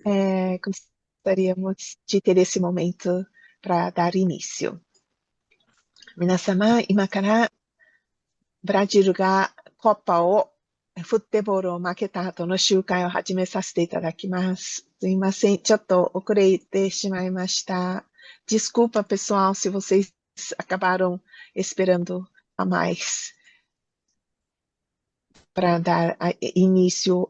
gostaríamos de ter esse momento para dar início. 皆様、今からブラジルがコッパを、フットボールを負けた後の集会を始めさせていただきます。すいません、ちょっと遅れてしまいました。Desculpa, pessoal, se vocês acabaram esperando a mais para dar início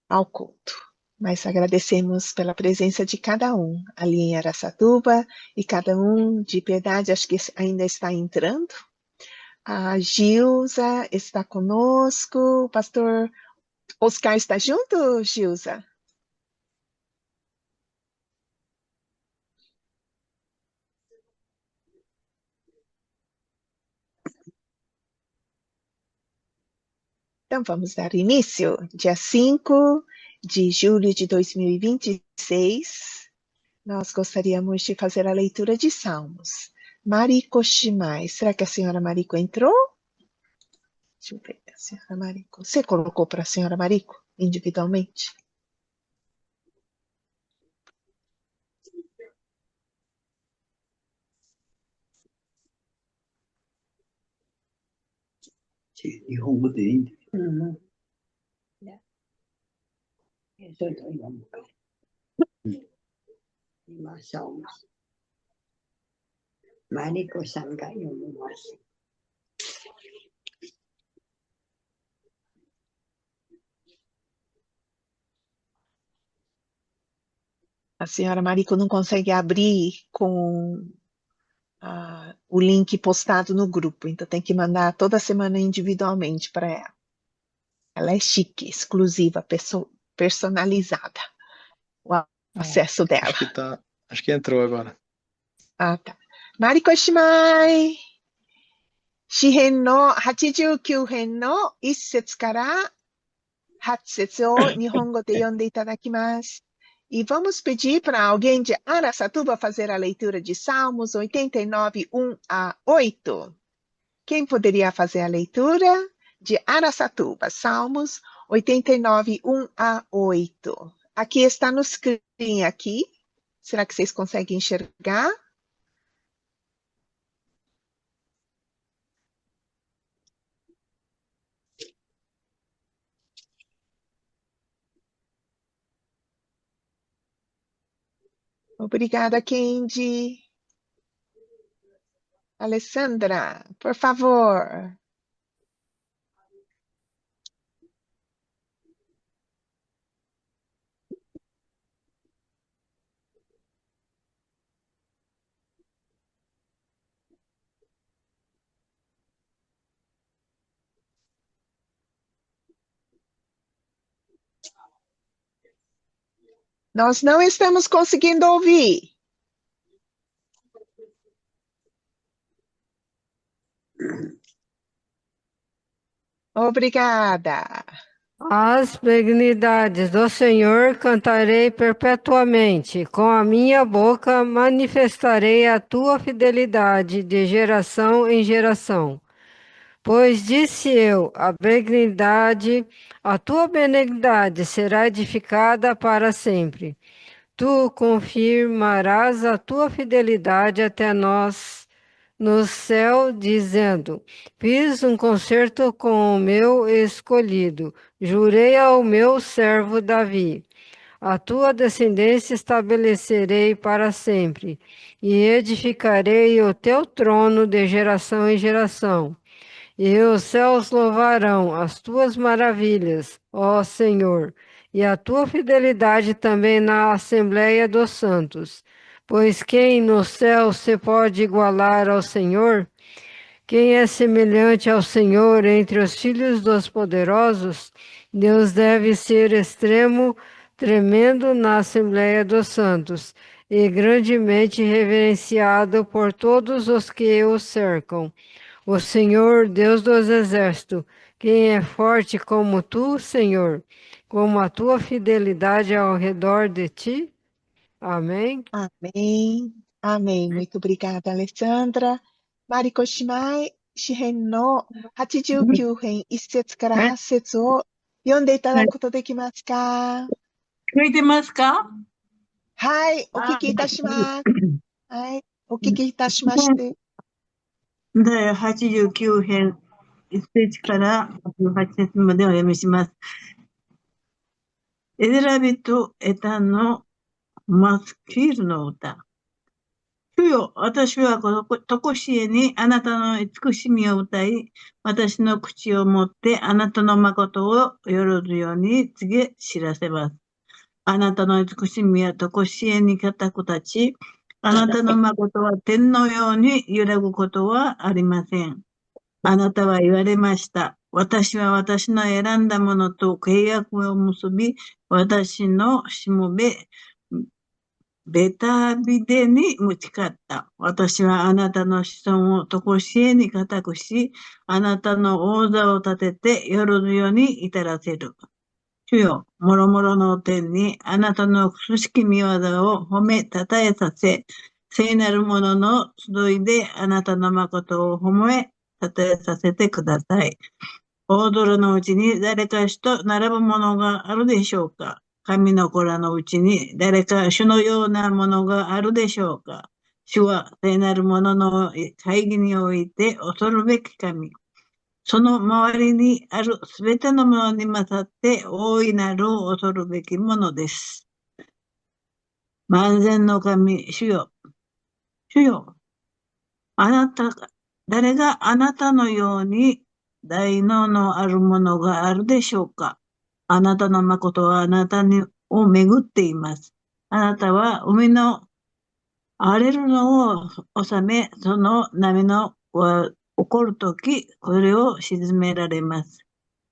ao culto. Mas agradecemos pela presença de cada um, ali em Araçatuba, e cada um de Piedade, acho que ainda está entrando. A Gilza está conosco, o pastor Oscar está junto, Gilza? Então vamos dar início. Dia 5 de julho de 2026, nós gostaríamos de fazer a leitura de Salmos. Mariko Shimai, será que a senhora Mariko entrou? Deixa eu ver, a senhora Mariko. Você colocou para a senhora Mariko individualmente? Sì, Nihongo deいいんだよ。それと読むか。今、そう。マリコさんが読みます。A senhora Mariko não consegue abrir com o link postado no grupo, então tem que mandar toda semana individualmente para ela. Ela é chique, exclusiva, personalizada, o acesso dela. Acho que entrou agora. Ah, tá. Mariko Shimai! Shihen no 89編の1節から8節を日本語で読んでいただきます。E vamos pedir para alguém de Araçatuba fazer a leitura de Salmos 89, 1 a 8. Quem poderia fazer a leitura de Araçatuba? Salmos 89, 1 a 8. Aqui está no screen aqui. Será que vocês conseguem enxergar? Obrigada, Kendi. Alessandra, por favor. Nós não estamos conseguindo ouvir. Obrigada. As benignidades do Senhor cantarei perpetuamente, com a minha boca manifestarei a tua fidelidade de geração em geração. Pois disse eu, a tua benignidade será edificada para sempre. Tu confirmarás a tua fidelidade até nós no céu, dizendo: fiz um concerto com o meu escolhido, jurei ao meu servo Davi. A tua descendência estabelecerei para sempre, e edificarei o teu trono de geração em geração. E os céus louvarão as tuas maravilhas, ó Senhor, e a tua fidelidade também na Assembleia dos Santos. Pois quem no céu se pode igualar ao Senhor? Quem é semelhante ao Senhor entre os filhos dos poderosos? Deus deve ser extremo, tremendo na Assembleia dos Santos, e grandemente reverenciado por todos os que o cercam. O Senhor, Deus dos exércitos, quem é forte como tu, Senhor, como a tua fidelidade ao redor de ti? Amém. Amém. Amém. Muito obrigada, Alessandra. Mariko Shimai, Shihen no 89編1節から8節を読んでいただくことできますか？聞いてますか？はい、お聞きいたします。はい、お聞きいたしまして。第89編、1節から8節までお読みします。エゼラビとエタンのマスキールの歌。主よ、私はとこしえにあなたの慈しみを歌い、私の口を持ってあなたの誠をよろずように告げ知らせます。あなたの慈しみはとこしえに固く立ち、あなたの誠は天のように揺らぐことはありません。あなたは言われました。私は私の選んだものと契約を結び、私のしもべ、ベタビデに打ち勝った。私はあなたの子孫をとこしえに固くし、あなたの王座を立ててよろずように至らせる。主よ、もろもろの天にあなたの不思議見業を褒めたたえさせ、聖なる者の集いであなたの誠を褒めたたえさせてください。大空のうちに誰か主と並ぶものがあるでしょうか？神の子らのうちに誰か主のようなものがあるでしょうか？主は聖なる者の会議において恐るべき神。その周りにあるすべてのものに勝って大いなる恐るべきものです。万全の神、主よ、主よ、あなた、誰があなたのように大能のあるものがあるでしょうか？あなたの誠はあなたを巡っています。あなたは海の荒れるのを収め、その波の起こるとき、これを沈められます。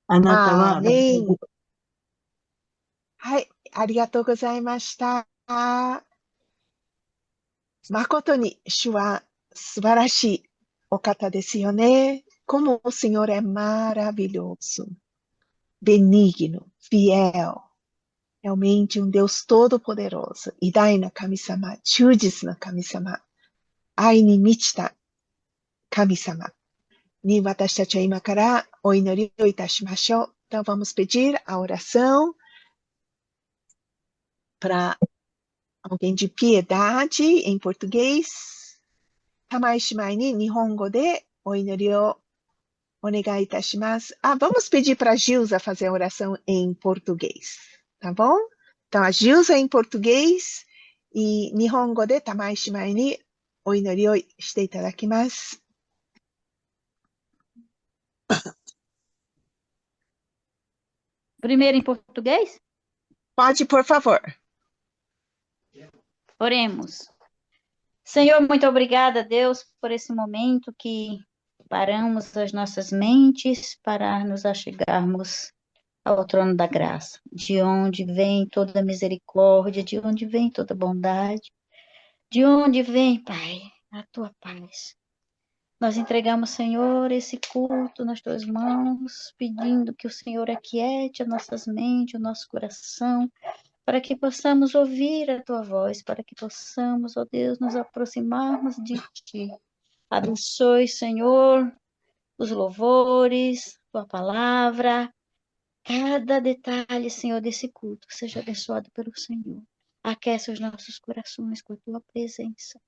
あなたは、アーメン。はい、ありがとうございました。誠に主は素晴らしいお方ですよね。Como o Senhor é maravilhoso, benigno, fiel. Realmente Deus todo-poderoso. 偉大な神様、忠実な神様、愛に満ちた神様に私たちは今からお祈りをいたしましょう。Então vamos pedir a oração para alguém de piedade em português. 玉井姉妹に日本語でお祈りをお願いいたします。Vamos pedir para a Gilza fazer a oração em português, tá bom? Então, a Gilza em português e 日本語で玉井姉妹にお祈りをしていただきます。Primeiro em português? Pode, por favor. Oremos. Senhor, muito obrigada, Deus, por esse momento que paramos as nossas mentes para nos achegarmos ao trono da graça, de onde vem toda a misericórdia, de onde vem toda a bondade, de onde vem, Pai, a tua paz. Nós entregamos, Senhor, esse culto nas tuas mãos, pedindo que o Senhor aquiete as nossas mentes, o nosso coração, para que possamos ouvir a tua voz, para que possamos, ó Deus, nos aproximarmos de ti. Abençoe, Senhor, os louvores, tua palavra, cada detalhe, Senhor, desse culto seja abençoado pelo Senhor. Aquece os nossos corações com a tua presença.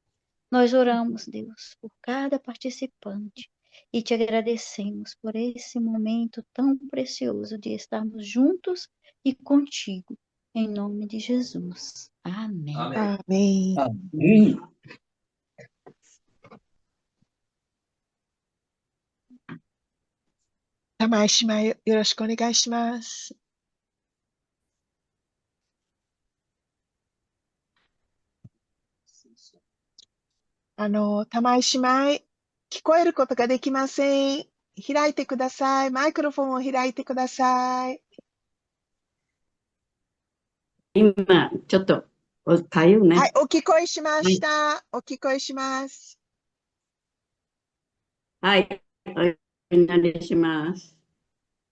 Nós oramos, Deus, por cada participante e te agradecemos por esse momento tão precioso de estarmos juntos e contigo. Em nome de Jesus. Amém. Amém. Amém. 玉井姉妹、よろしくお願いします。玉井姉妹、聞こえることができません。開いてください。マイクロフォンを開いてください。今、ちょっと、かゆね。はい、お聞こえしました。お聞こえします。はい、お祈りします。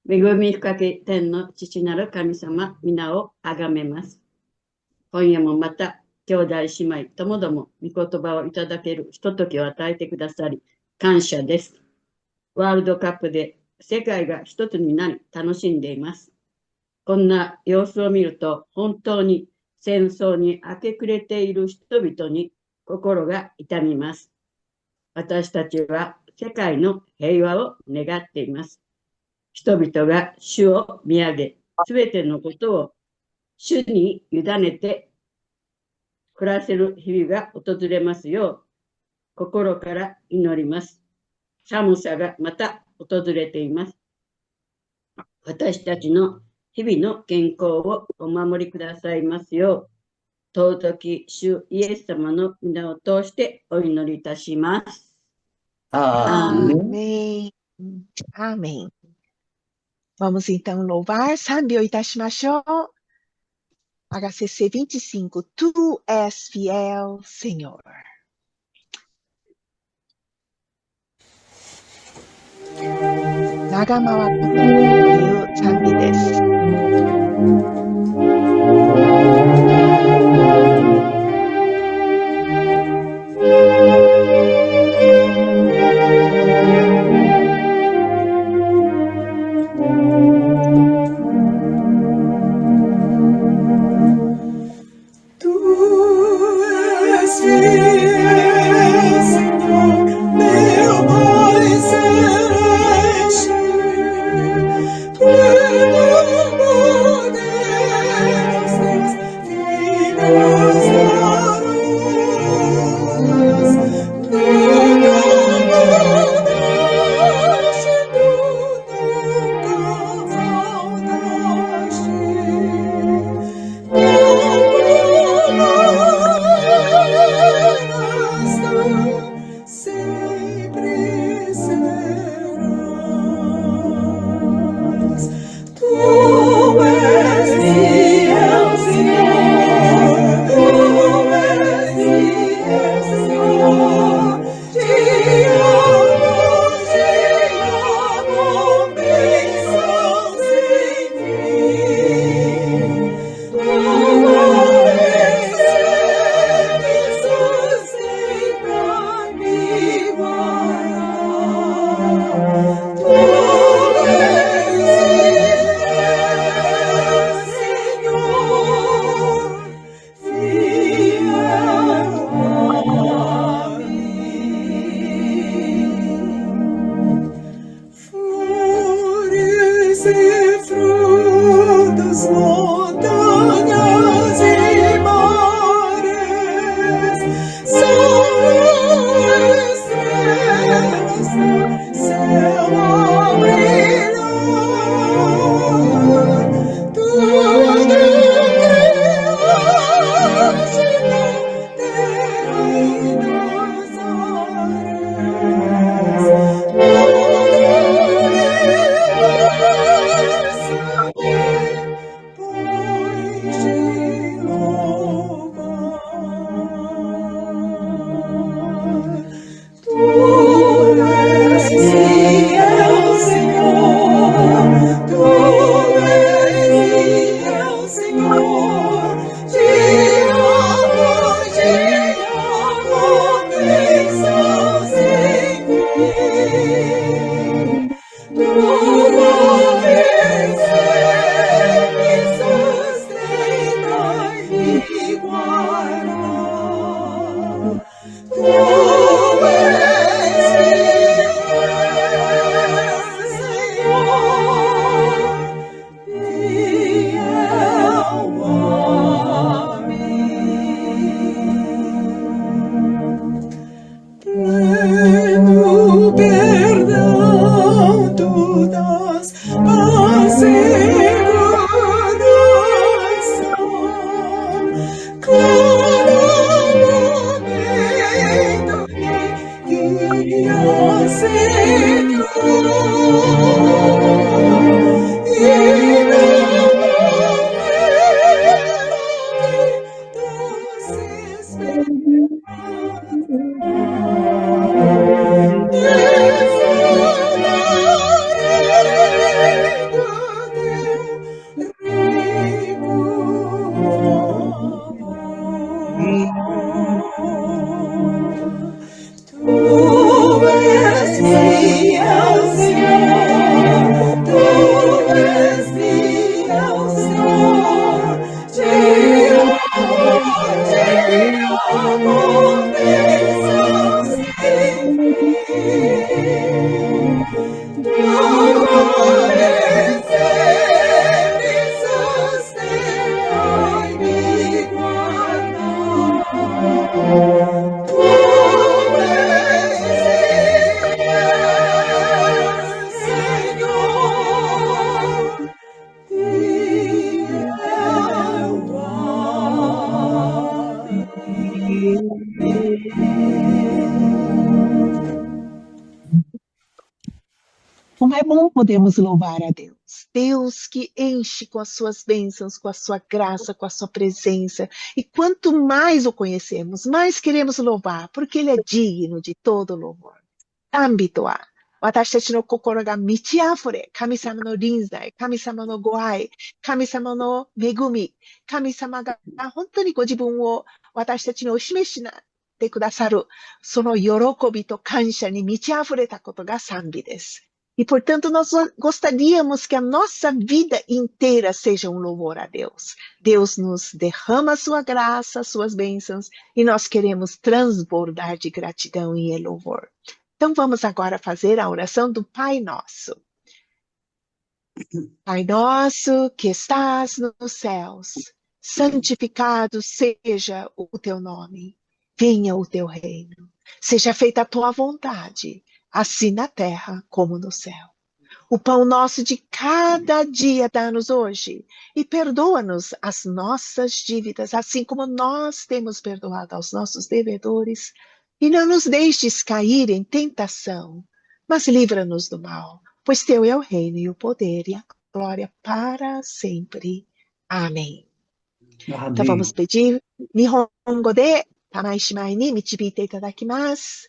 恵み深き天の父なる神様、皆をあがめます。今夜もまた、兄弟姉妹ともども御言葉をいただけるひとときを与えてくださり、感謝です。ワールドカップで世界が一つになり楽しんでいます。こんな様子を見ると、本当に戦争に明け暮れている人々に心が痛みます。私たちは世界の平和を願っています。人々が主を見上げ、すべてのことを主に委ねて暮らせる日々が訪れますよう、心から祈ります。寒さがまた訪れています。私たちの日々の健康をお守りくださいますよう、尊き主イエス様の皆を通してお祈りいたします。Amém. Amém. Vamos então louvar, sábio e tashimashou. HCC 25, Tu és fiel, Senhor. Nagamawa Kotoという賛美です。Meu Pai Celeste, Como é bom podermos louvar a Deus. Deus que enche com as suas bênçãos, com a sua graça, com a sua presença. E quanto mais o conhecemos, mais queremos louvar, porque Ele é digno de todo louvor. 賛美とは、私たちの心が満ち溢れ、神様の臨在、神様のご愛、神様の恵み、神様が本当にご自分を私たちにお示ししてくださる、その喜びと感謝に満ち溢れたことが賛美です。E, portanto, nós gostaríamos que a nossa vida inteira seja um louvor a Deus. Deus nos derrama a sua graça, suas bênçãos, e nós queremos transbordar de gratidão e louvor. Então, vamos agora fazer a oração do Pai Nosso. Pai nosso que estás nos céus, santificado seja o teu nome. Venha o teu reino. Seja feita a tua vontade, assim na terra como no céu. O pão nosso de cada dia dá-nos hoje, e perdoa-nos as nossas dívidas, assim como nós temos perdoado aos nossos devedores, e não nos deixes cair em tentação, mas livra-nos do mal, pois teu é o reino e o poder e a glória para sempre. Amém. Então vamos pedir, Nihongo de Tamai Shimai ni michibite itadakimasu.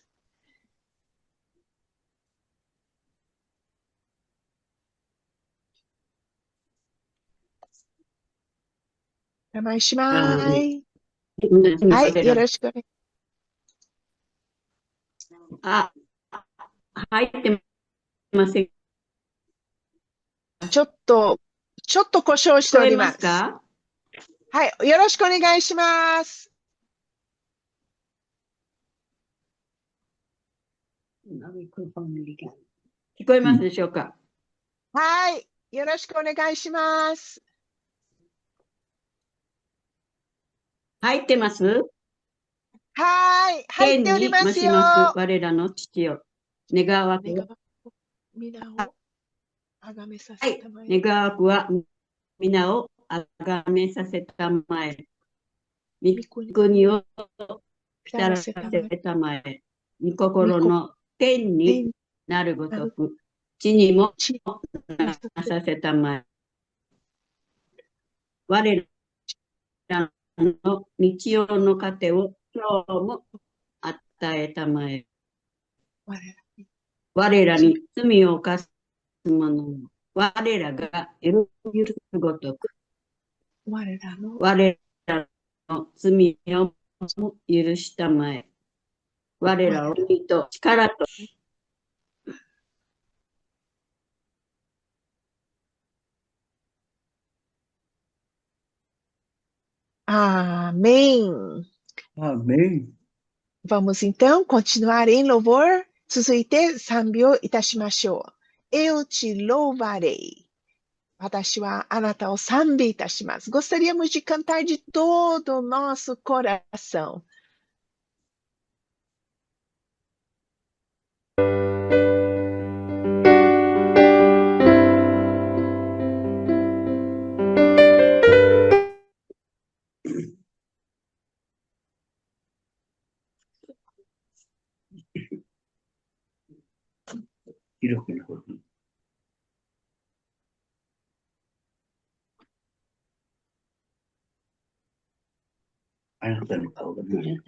Tamai Shimai. はい、よろしくお願い。あ、入ってません。ちょっと故障しております。聞こえますか？はい、よろしくお願いします。聞こえますでしょうか？はい、よろしくお願いします。入ってます？はい、入っておりますよ。天に増します我らの父よ。願わくは、皆をあがめさはい、せたまえ。願わくは皆をあがめさせたまえ。御国を来たらせたまえ。御心の天になるごとく、地にもなさせたまえ。我らの日曜の糧を今日も与えたまえ。我らに罪を犯す者を我らが許すごとく、我らの我らの罪を許したまえ。我らを義と力とAmém. Amém. Vamos então continuar em louvor. 続いて賛美をいたしましょう。Eu te louvarei. 私はあなたを賛美いたします。Gostaríamos de cantar de todo o nosso coração. 이렇게 나오고. 아나타는 나오거든요.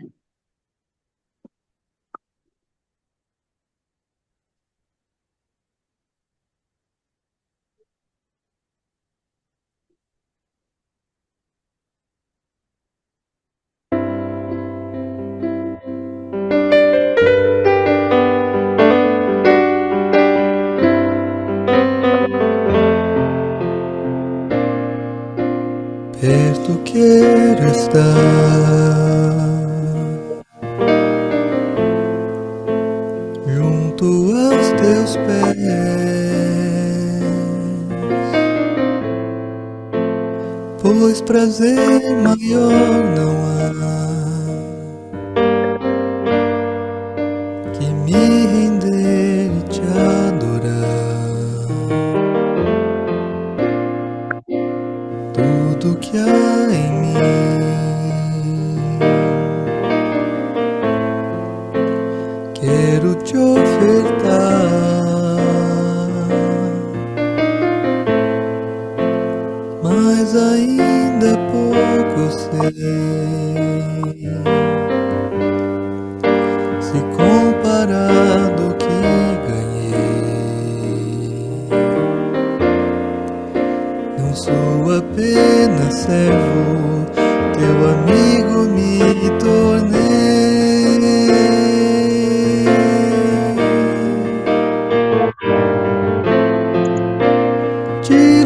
Perto quiero estar prazer maior não há que me render e te adorar. Tudo que há em mim quero te ofertar. Mas ainda é pouco, eu sei, se comparado ao que ganhei. Não sou apenas servo, teu amigo me tornei. Te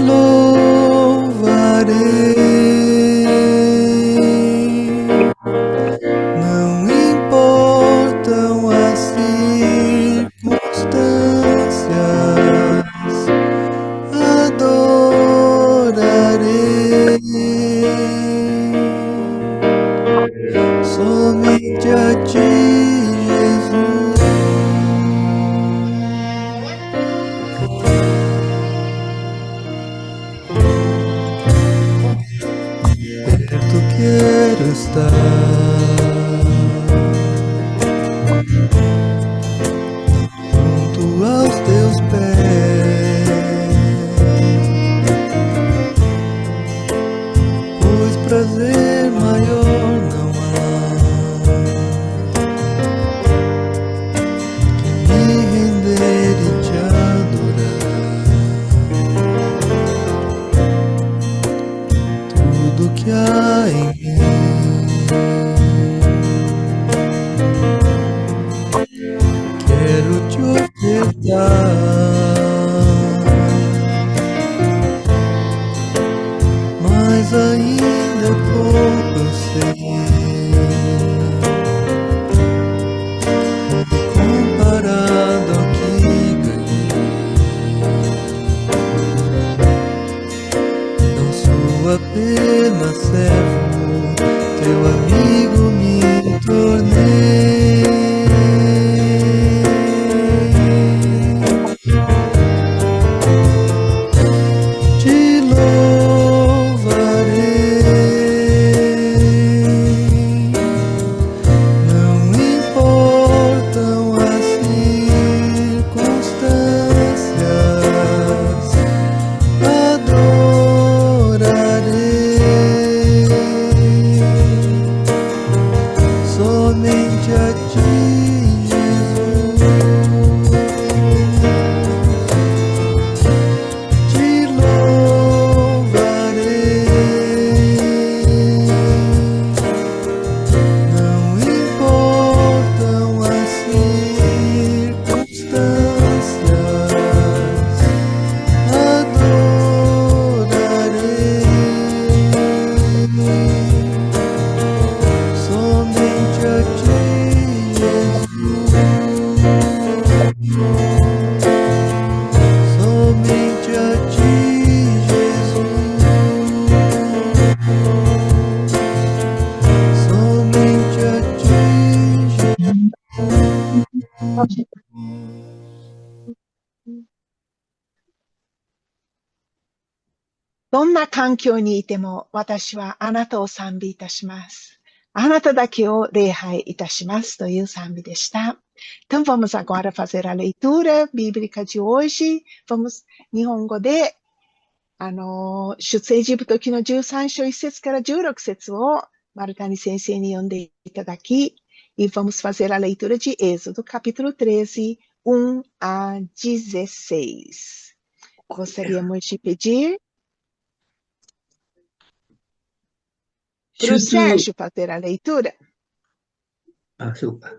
não importam as circunstâncias, adorarei somente a ti, Jesus. Perto quero estar, junto aos teus pés, pois prazer maior não há que me render e te adorar. Tudo que há em quero te ofertar, mas ainda é pouco, eu sei, comparado ao que ganhei. Não sou apenas servo, teu amigo me tornei. Somente a ti, Jesus, te louvarei. Não importam as circunstâncias, adorarei somente a ti, Jesus, somente a ti, Jesus, somente a ti, Jesus. どんな環境にいても私はあなたを賛美いたします。あなただけを礼拝いたしますという賛美でした。Então vamos agora fazer a leitura bíblica de hoje. Vamos 日本語で出エジプト記の13章1節から16節を丸谷先生に読んでいただき、e vamos fazer a leitura de Êxodo, capítulo 13, 1 a 16. Gostaríamos de pedir para o Sérgio fazer a leitura. あ、そうか。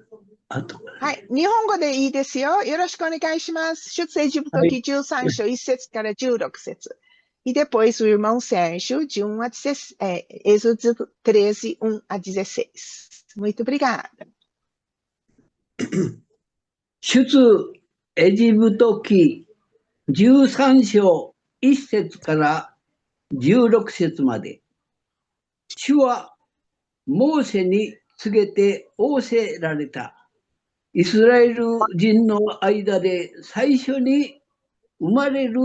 あと。はい。日本語でいいですよ。よろしくお願いします。出エジプト記13章1節から16節。E depois o irmão Sérgio, de 1 a 16, Êxodo 13, 1 a 16. Muito obrigada. 出エジプト記13章1節から16節まで。主はモーセに告げて仰せられた。イスラエル人の間で最初に生まれる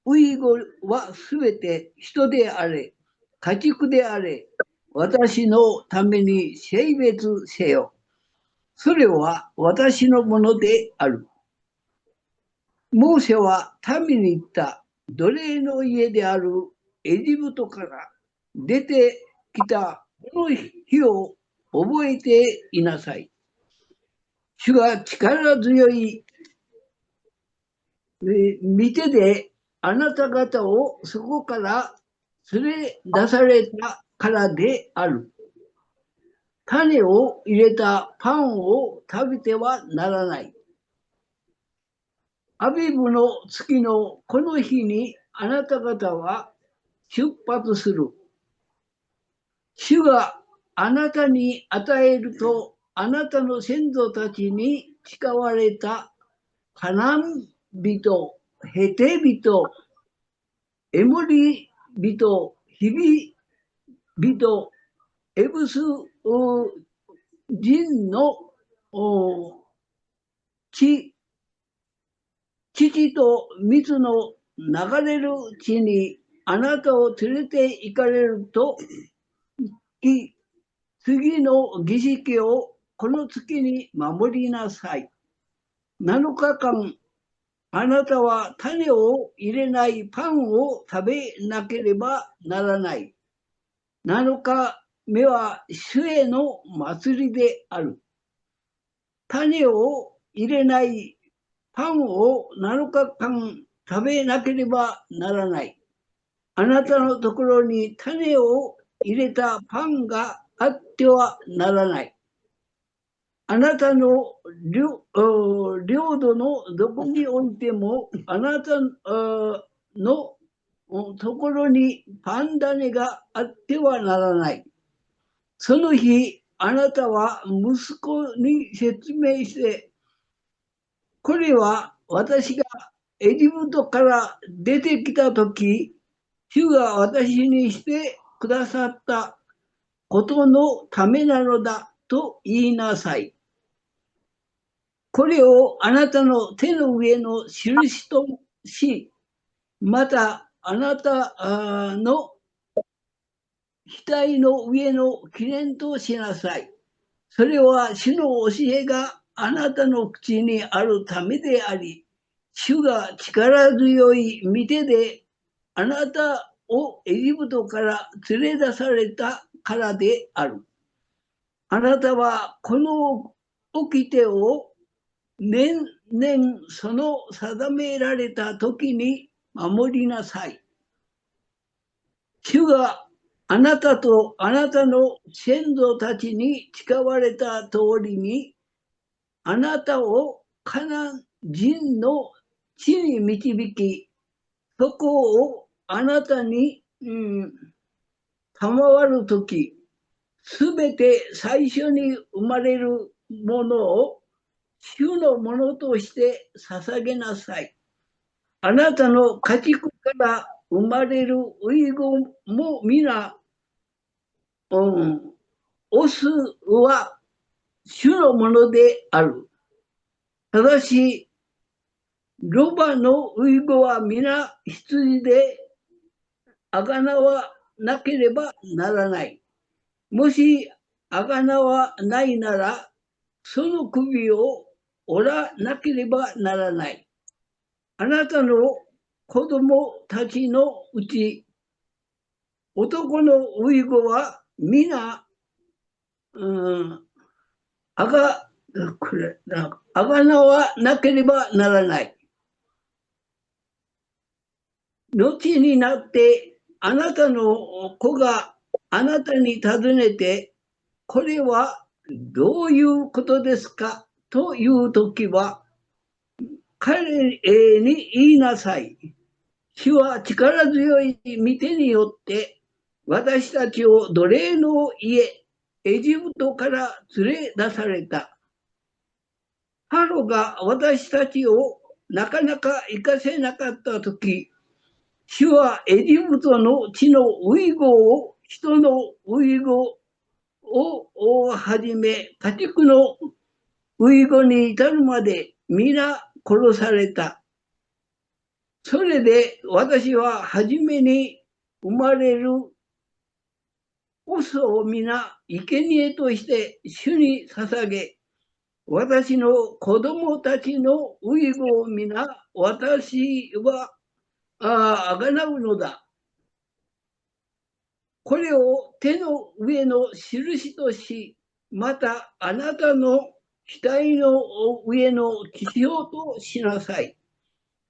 ウイゴはすべて人であれ、家畜であれ、私のために性別せよ。それは私のものである。モーセは民に言った。奴隷の家であるエジプトから出てきたこの日を覚えていなさい。主が力強い見てであなた方をそこから連れ出されたからである。種を入れたパンを食べてはならない。アビブの月のこの日にあなた方は出発する。主があなたに与えるとあなたの先祖たちに誓われたカナン人、ヘテ人、エモリ人、ヒビ人、エブス人の父と水の流れる地にあなたを連れて行かれると、次の儀式をこの月に守りなさい。7日間、あなたは種を入れないパンを食べなければならない。7日目は主への祭りである。種を入れないパンを7日間食べなければならない。あなたのところに種を入れたパンがあってはならない。あなたの領土のどこにおいても、あなたのところにパン種があってはならない。その日、あなたは息子に説明して、これは私がエジプトから出てきたとき、主が私にしてくださったことのためなのだと言いなさい。これをあなたの手の上の印とし、またあなたの額の上の記念としなさい。それは主の教えがあなたの口にあるためであり、主が力強い御手であなたをエジプトから連れ出されたからである。あなたはこの掟を年々その定められた時に守りなさい。主があなたとあなたの先祖たちに誓われた通りに、あなたをカナン人の地に導き、そこをあなたに賜るとき、すべて最初に生まれるものを主のものとして捧げなさい。あなたの家畜から生まれる遺言も皆、オスは主のものである。ただし、ロバの遺言は皆羊であがなわなければならない。もしあがなわないなら、その首を折らなければならない。あなたの子供たちのうち、男の遺言は皆、あがなわなければならない。後になってあなたの子があなたに尋ねて、これはどういうことですかというときは、彼に言いなさい。主は力強い御手によって私たちを奴隷の家、エジプトから連れ出された。ファロが私たちをなかなか行かせなかったとき、主はエジプトの地の遺言を人の遺語をはじめ、家畜の遺語に至るまで皆殺された。それで私は初めに生まれるオスを皆生贄として主に捧げ、私の子供たちの遺語を皆私はあがなうのだ。これを手の上の印とし、またあなたの額の上の記号としなさい。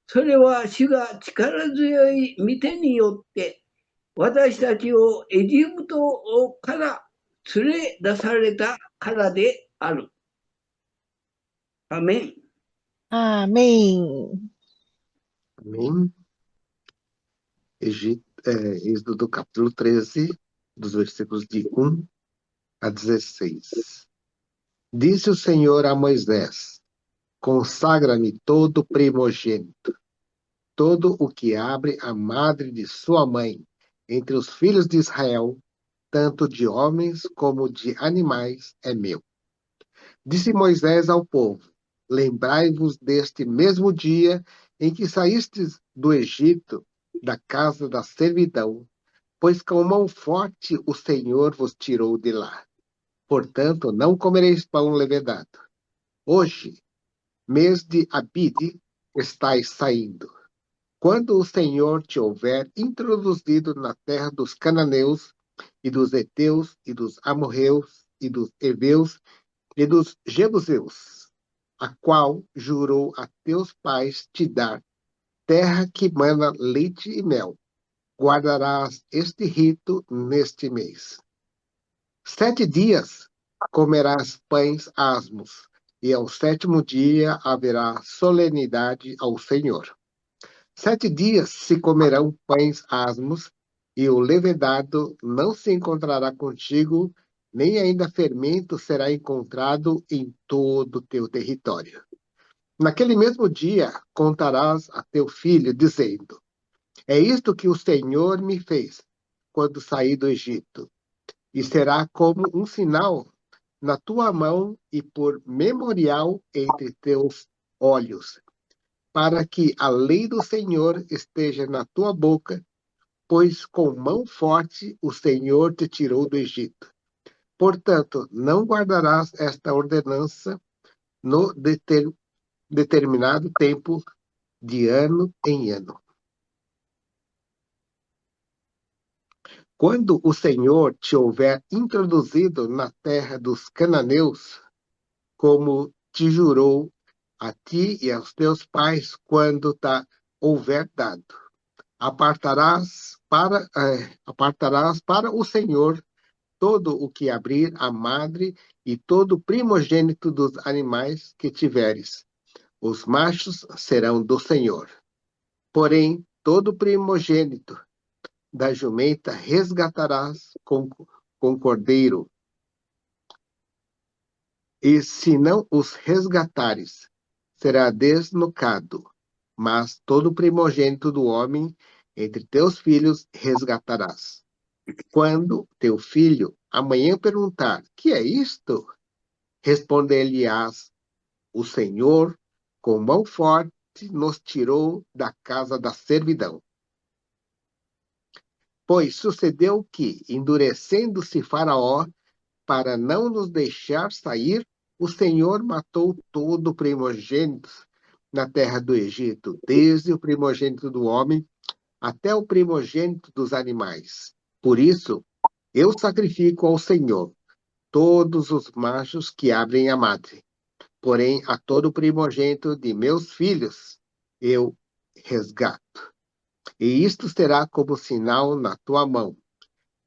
それは主が力強い御手によって私たちをエジプトから連れ出されたからである。アメン。アーメン。 Amém. Êxodo capítulo 13, dos versículos de 1 a 16. Disse o Senhor a Moisés: Consagra-me todo primogênito, todo o que abre a madre de sua mãe, entre os filhos de Israel, tanto de homens como de animais, é meu. Disse Moisés ao povo: Lembrai-vos deste mesmo dia em que saístes do Egito, da casa da servidão, pois com mão forte o Senhor vos tirou de lá. Portanto, não comereis pão levedado. Hoje, mês de Abide, estáis saindo. Quando o Senhor te houver introduzido na terra dos cananeus, e dos heteus, e dos amorreus, e dos heveus, e dos jebuseus, a qual jurou a teus pais te dar, terra que mana leite e mel, guardarás este rito neste mês. 7 dias comerás pães asmos, e ao 7º dia haverá solenidade ao Senhor. 7 dias se comerão pães asmos, e o levedado não se encontrará contigo, nem ainda fermento será encontrado em todo o teu território. Naquele mesmo dia contarás a teu filho, dizendo: É isto que o Senhor me fez quando saí do Egito. E será como um sinal na tua mão e por memorial entre teus olhos, para que a lei do Senhor esteja na tua boca, pois com mão forte o Senhor te tirou do Egito. Portanto, não guardarás esta ordenança no determinado tempo, de ano em ano. Quando o Senhor te houver introduzido na terra dos cananeus, como te jurou a ti e aos teus pais quando te houver dado, apartarás para o Senhor todo o que abrir a madre e todo primogênito dos animais que tiveres. Os machos serão do Senhor. Porém, todo primogênito da jumenta resgatarás com cordeiro. E se não os resgatares, será desnucado. Mas todo primogênito do homem entre teus filhos resgatarás. Quando teu filho amanhã perguntar: que é isto? Responder-lhe-ás: o Senhor, com mão forte, nos tirou da casa da servidão. Pois sucedeu que, endurecendo-se Faraó, para não nos deixar sair, o Senhor matou todo o primogênito na terra do Egito, desde o primogênito do homem até o primogênito dos animais. Por isso, eu sacrifico ao Senhor todos os machos que abrem a madre. Porém, a todo primogênito de meus filhos eu resgato. E isto será como sinal na tua mão,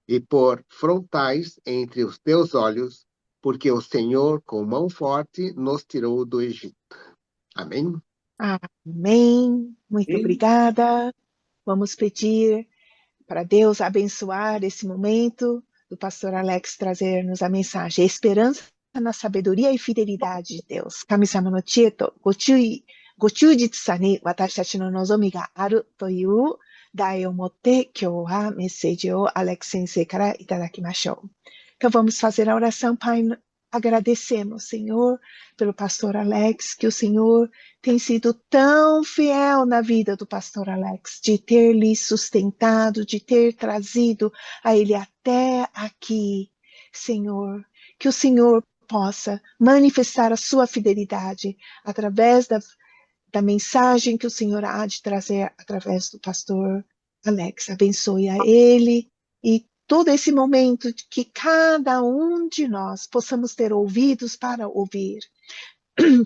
e por frontais entre os teus olhos, porque o Senhor, com mão forte, nos tirou do Egito. Amém? Amém. Muito obrigada. Vamos pedir para Deus abençoar esse momento do pastor Alex trazer-nos a mensagem. Esperança na sabedoria e fidelidade de Deus. 神様の知恵とご忠実さに私たちの望みがあるという Dai omote kyo wa message o Alex Sensei kara itadakimashou. Então vamos fazer a oração, Pai. Agradecemos, Senhor, pelo pastor Alex, que o Senhor tem sido tão fiel na vida do pastor Alex, de ter lhe sustentado, de ter trazido a ele até aqui, Senhor. Que o Senhor possa manifestar a sua fidelidade através da mensagem que o Senhor há de trazer através do pastor Alex. Abençoe a ele e todo esse momento que cada um de nós possamos ter ouvidos para ouvir,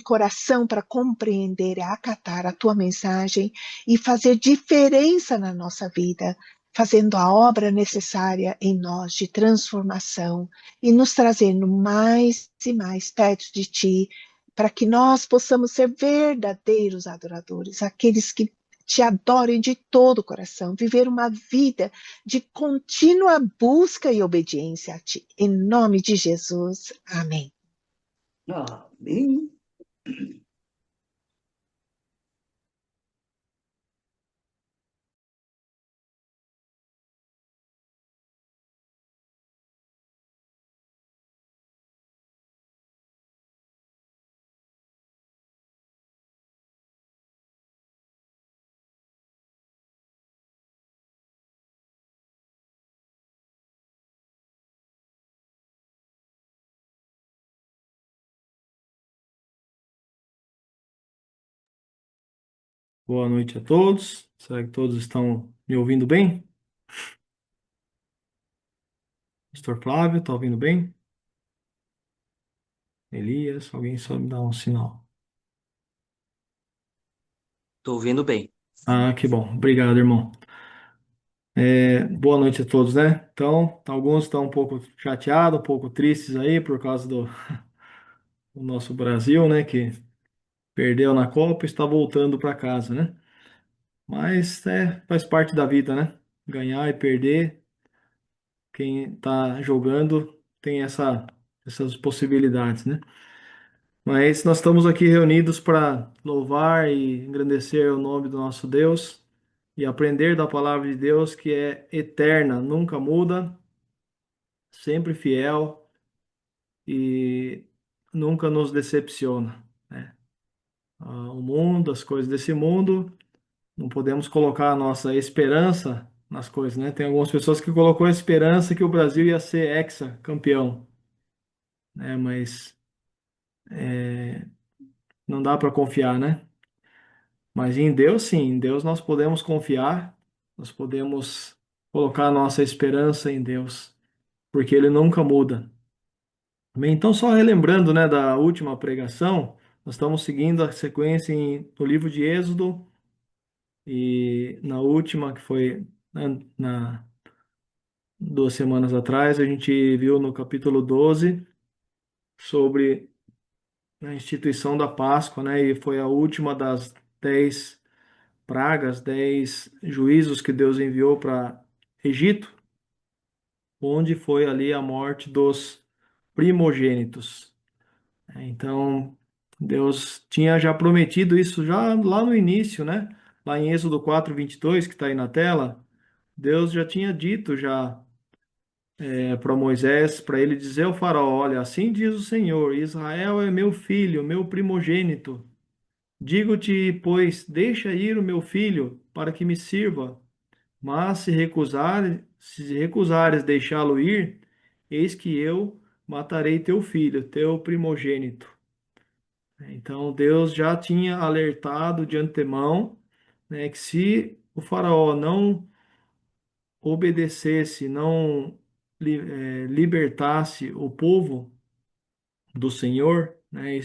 coração para compreender e acatar a tua mensagem e fazer diferença na nossa vida, fazendo a obra necessária em nós de transformação e nos trazendo mais e mais perto de ti, para que nós possamos ser verdadeiros adoradores, aqueles que te adorem de todo o coração, viver uma vida de contínua busca e obediência a ti. Em nome de Jesus. Amém. Amém. Boa noite a todos. Será que todos estão me ouvindo bem? Pastor Flávio, está ouvindo bem? Elias, alguém só me dá um sinal. Tô ouvindo bem. Ah, que bom. Obrigado, irmão. Boa noite a todos, né? Então, alguns estão um pouco chateados, um pouco tristes aí por causa do nosso Brasil, né? Que perdeu na Copa e está voltando para casa, né? Mas faz parte da vida, né? Ganhar e perder. Quem está jogando tem essas possibilidades, né? Mas nós estamos aqui reunidos para louvar e engrandecer o nome do nosso Deus e aprender da palavra de Deus que é eterna, nunca muda, sempre fiel e nunca nos decepciona, né? O mundo, as coisas desse mundo, não podemos colocar a nossa esperança nas coisas, né? Tem algumas pessoas que colocou a esperança que o Brasil ia ser campeão, né? Mas não dá para confiar, né? Mas em Deus, sim, em Deus nós podemos confiar, nós podemos colocar a nossa esperança em Deus, porque Ele nunca muda. Bem, então, só relembrando, né, da última pregação, nós estamos seguindo a sequência no livro de Êxodo, e na última, que foi na 2 semanas atrás, a gente viu no capítulo 12 sobre a instituição da Páscoa, né, e foi a última das 10 pragas, 10 juízos que Deus enviou para Egito, onde foi ali a morte dos primogênitos. Então, Deus tinha já prometido isso já lá no início, né? Lá em Êxodo 4:22, que está aí na tela, Deus já tinha dito já para Moisés, para ele dizer ao faraó, olha, assim diz o Senhor, Israel é meu filho, meu primogênito. Digo-te, pois, deixa ir o meu filho para que me sirva. Mas se recusares deixá-lo ir, eis que eu matarei teu filho, teu primogênito. Então Deus já tinha alertado de antemão, né, que se o faraó não obedecesse, não libertasse o povo do Senhor, né,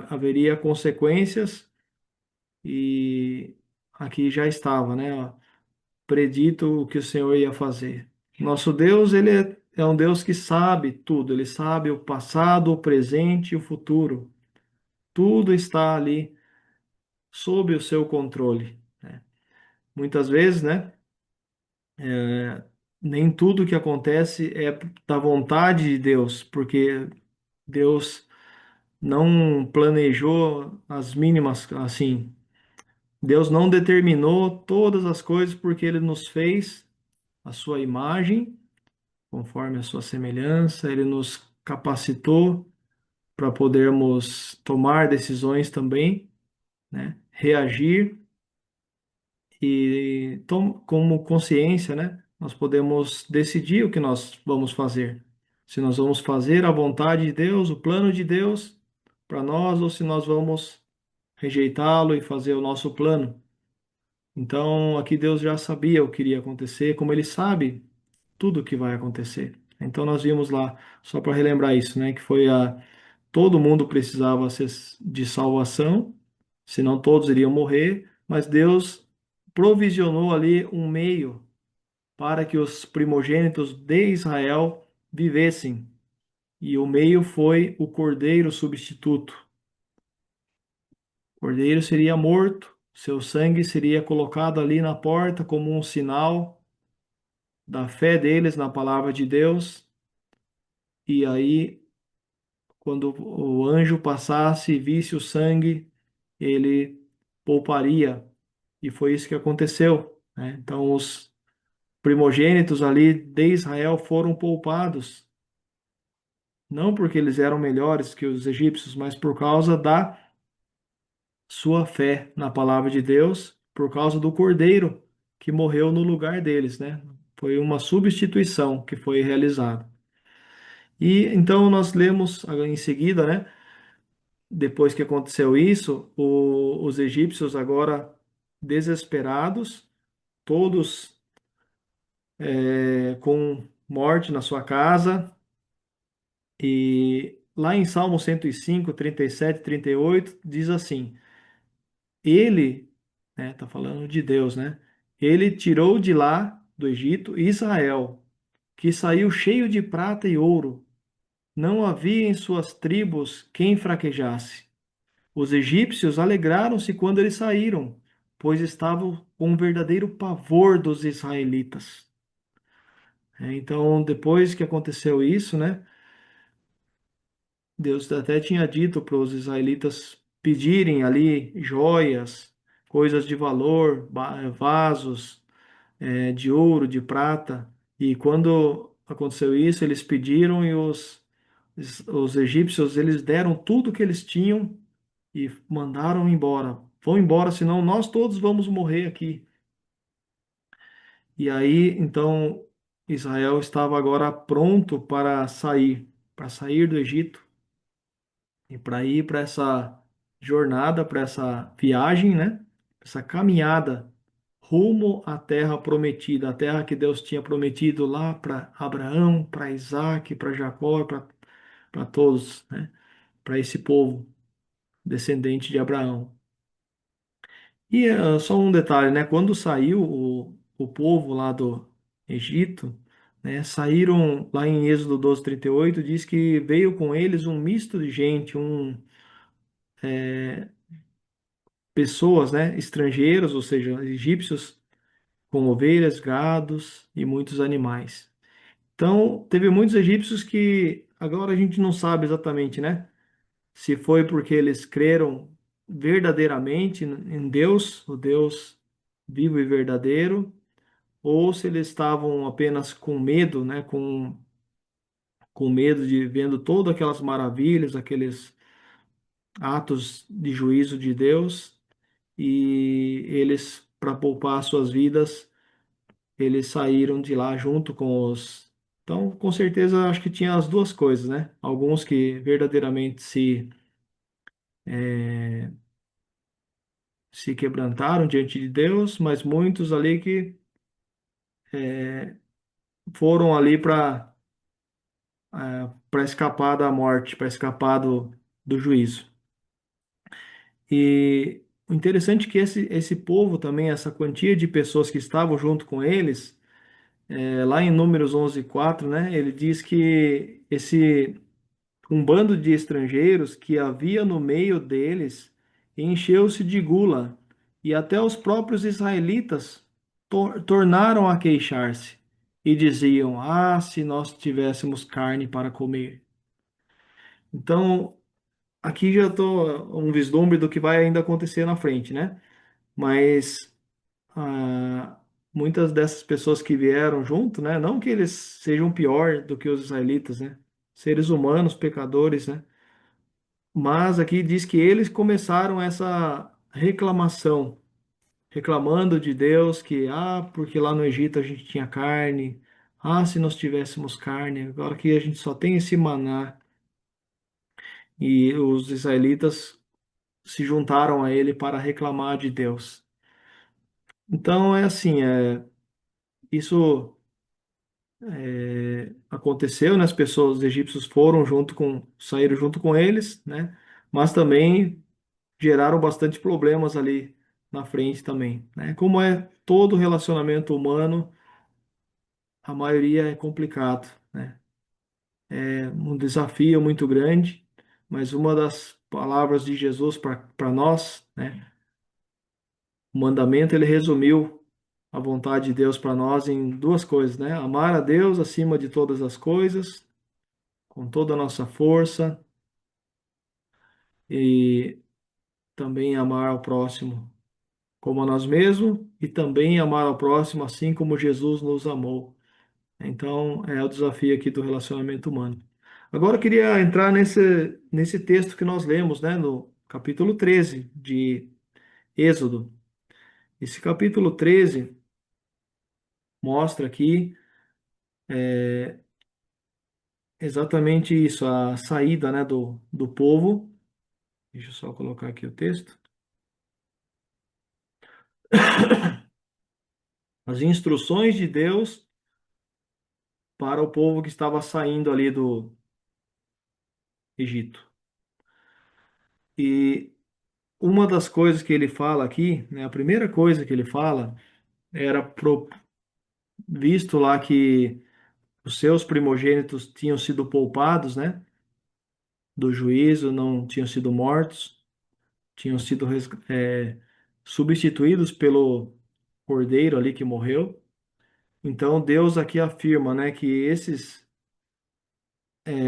haveria consequências, e aqui já estava, né, predito o que o Senhor ia fazer. Nosso Deus, ele é um Deus que sabe tudo, ele sabe o passado, o presente e o futuro. Tudo está ali sob o seu controle, né? Muitas vezes, né, nem tudo que acontece é da vontade de Deus, porque Deus não planejou as mínimas, assim, Deus não determinou todas as coisas porque Ele nos fez a sua imagem, conforme a sua semelhança, Ele nos capacitou para podermos tomar decisões também, né? Reagir e como consciência, né? Nós podemos decidir o que nós vamos fazer. Se nós vamos fazer a vontade de Deus, o plano de Deus para nós, ou se nós vamos rejeitá-lo e fazer o nosso plano. Então, aqui Deus já sabia o que iria acontecer, como Ele sabe tudo o que vai acontecer. Então, nós vimos lá, só para relembrar isso, né? Que foi todo mundo precisava de salvação, senão todos iriam morrer, mas Deus provisionou ali um meio para que os primogênitos de Israel vivessem. E o meio foi o cordeiro substituto. O cordeiro seria morto, seu sangue seria colocado ali na porta como um sinal da fé deles na palavra de Deus. E aí, quando o anjo passasse e visse o sangue, ele pouparia. E foi isso que aconteceu, né? Então, os primogênitos ali de Israel foram poupados, não porque eles eram melhores que os egípcios, mas por causa da sua fé na palavra de Deus, por causa do cordeiro que morreu no lugar deles, né? Foi uma substituição que foi realizada. E então nós lemos em seguida, né? Depois que aconteceu isso, os egípcios agora desesperados, todos com morte na sua casa. E lá em Salmo 105, 37, 38, diz assim: Ele, né, tá falando de Deus, né? Ele tirou de lá, do Egito, Israel, que saiu cheio de prata e ouro. Não havia em suas tribos quem fraquejasse. Os egípcios alegraram-se quando eles saíram, pois estavam com um verdadeiro pavor dos israelitas. Então, depois que aconteceu isso, né? Deus até tinha dito para os israelitas pedirem ali joias, coisas de valor, vasos, de ouro, de prata. E quando aconteceu isso, eles pediram e os egípcios eles deram tudo que eles tinham e mandaram embora. Vão embora, senão nós todos vamos morrer aqui. E aí, então, Israel estava agora pronto para sair do Egito e para ir para essa jornada, para essa viagem, né? Essa caminhada rumo à terra prometida, a terra que Deus tinha prometido lá para Abraão, para Isaac, para Jacó, para todos, né? Para esse povo descendente de Abraão. E só um detalhe, né? Quando saiu o povo lá do Egito, né? Saíram lá em Êxodo 12, 38, diz que veio com eles um misto de gente, pessoas, né? Estrangeiros, ou seja, egípcios, com ovelhas, gados e muitos animais. Então, teve muitos egípcios que agora a gente não sabe exatamente, né? Se foi porque eles creram verdadeiramente em Deus, o Deus vivo e verdadeiro, ou se eles estavam apenas com medo, né? Com medo de vendo todas aquelas maravilhas, aqueles atos de juízo de Deus, e eles, para poupar suas vidas, eles saíram de lá junto com os. Então, com certeza, acho que tinha as duas coisas, né? Alguns que verdadeiramente se quebrantaram diante de Deus, mas muitos ali que foram ali para escapar da morte, para escapar do juízo. E o interessante é que esse povo também, essa quantia de pessoas que estavam junto com eles, lá em Números 11:4, né? Ele diz que um bando de estrangeiros que havia no meio deles encheu-se de gula, e até os próprios israelitas tornaram a queixar-se e diziam: Ah, se nós tivéssemos carne para comer. Então, aqui já estou um vislumbre do que vai ainda acontecer na frente, né? mas muitas dessas pessoas que vieram junto, né, não que eles sejam pior do que os israelitas, né, seres humanos, pecadores, né, mas aqui diz que eles começaram essa reclamação, reclamando de Deus que, porque lá no Egito a gente tinha carne, se nós tivéssemos carne, agora que a gente só tem esse maná. E os israelitas se juntaram a ele para reclamar de Deus. Então é assim, isso aconteceu, né? As pessoas, os egípcios saíram junto com eles, né? Mas também geraram bastante problemas ali na frente também, né? Como é todo relacionamento humano, a maioria é complicado, né? É um desafio muito grande, mas uma das palavras de Jesus para nós, né? O mandamento, ele resumiu a vontade de Deus para nós em duas coisas, né? Amar a Deus acima de todas as coisas, com toda a nossa força, e também amar ao próximo como a nós mesmos, e também amar ao próximo assim como Jesus nos amou. Então, é o desafio aqui do relacionamento humano. Agora eu queria entrar nesse texto que nós lemos, né, no capítulo 13 de Êxodo. Esse capítulo 13 mostra aqui exatamente isso, a saída, né, do povo. Deixa eu só colocar aqui o texto. As instruções de Deus para o povo que estava saindo ali do Egito. E uma das coisas que ele fala aqui, né, a primeira coisa que ele fala era visto lá que os seus primogênitos tinham sido poupados, né, do juízo, não tinham sido mortos, tinham sido substituídos pelo cordeiro ali que morreu. Então Deus aqui afirma, né, que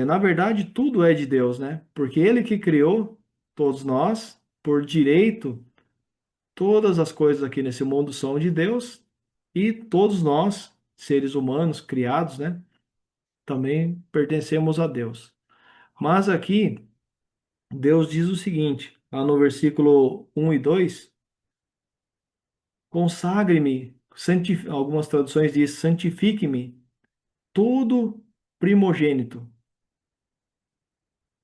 na verdade tudo é de Deus, né? Porque Ele que criou todos nós, por direito, todas as coisas aqui nesse mundo são de Deus e todos nós, seres humanos criados, né, também pertencemos a Deus. Mas aqui Deus diz o seguinte, lá no versículo 1 e 2: consagre-me, algumas traduções diz, santifique-me todo primogênito.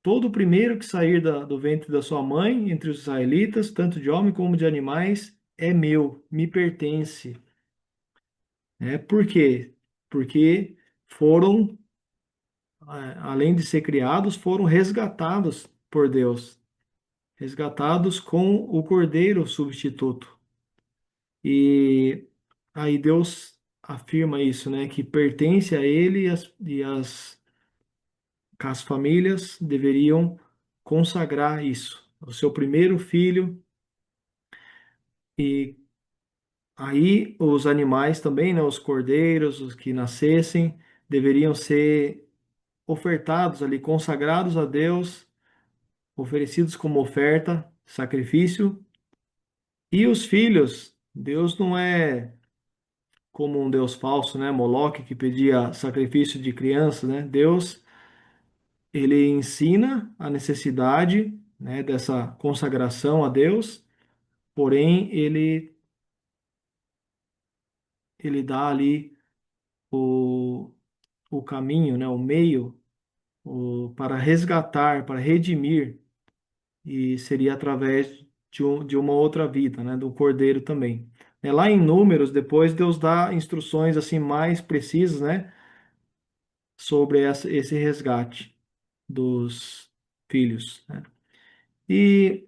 Todo primeiro que sair do ventre da sua mãe, entre os israelitas, tanto de homem como de animais, é meu, me pertence. Por quê? Porque foram, além de ser criados, foram resgatados por Deus, resgatados com o Cordeiro substituto. E aí Deus afirma isso, né? Que pertence a Ele as famílias deveriam consagrar isso. O seu primeiro filho, e aí os animais também, né, os cordeiros, os que nascessem, deveriam ser ofertados ali, consagrados a Deus, oferecidos como oferta, sacrifício. E os filhos, Deus não é como um Deus falso, né, Moloque, que pedia sacrifício de crianças, né? Deus, ele ensina a necessidade, né, dessa consagração a Deus, porém ele dá ali o, o caminho, né, o meio para resgatar, para redimir, e seria através de uma outra vida, né, do cordeiro também. Lá em Números, depois Deus dá instruções assim mais precisas, né, sobre esse resgate dos filhos, né? E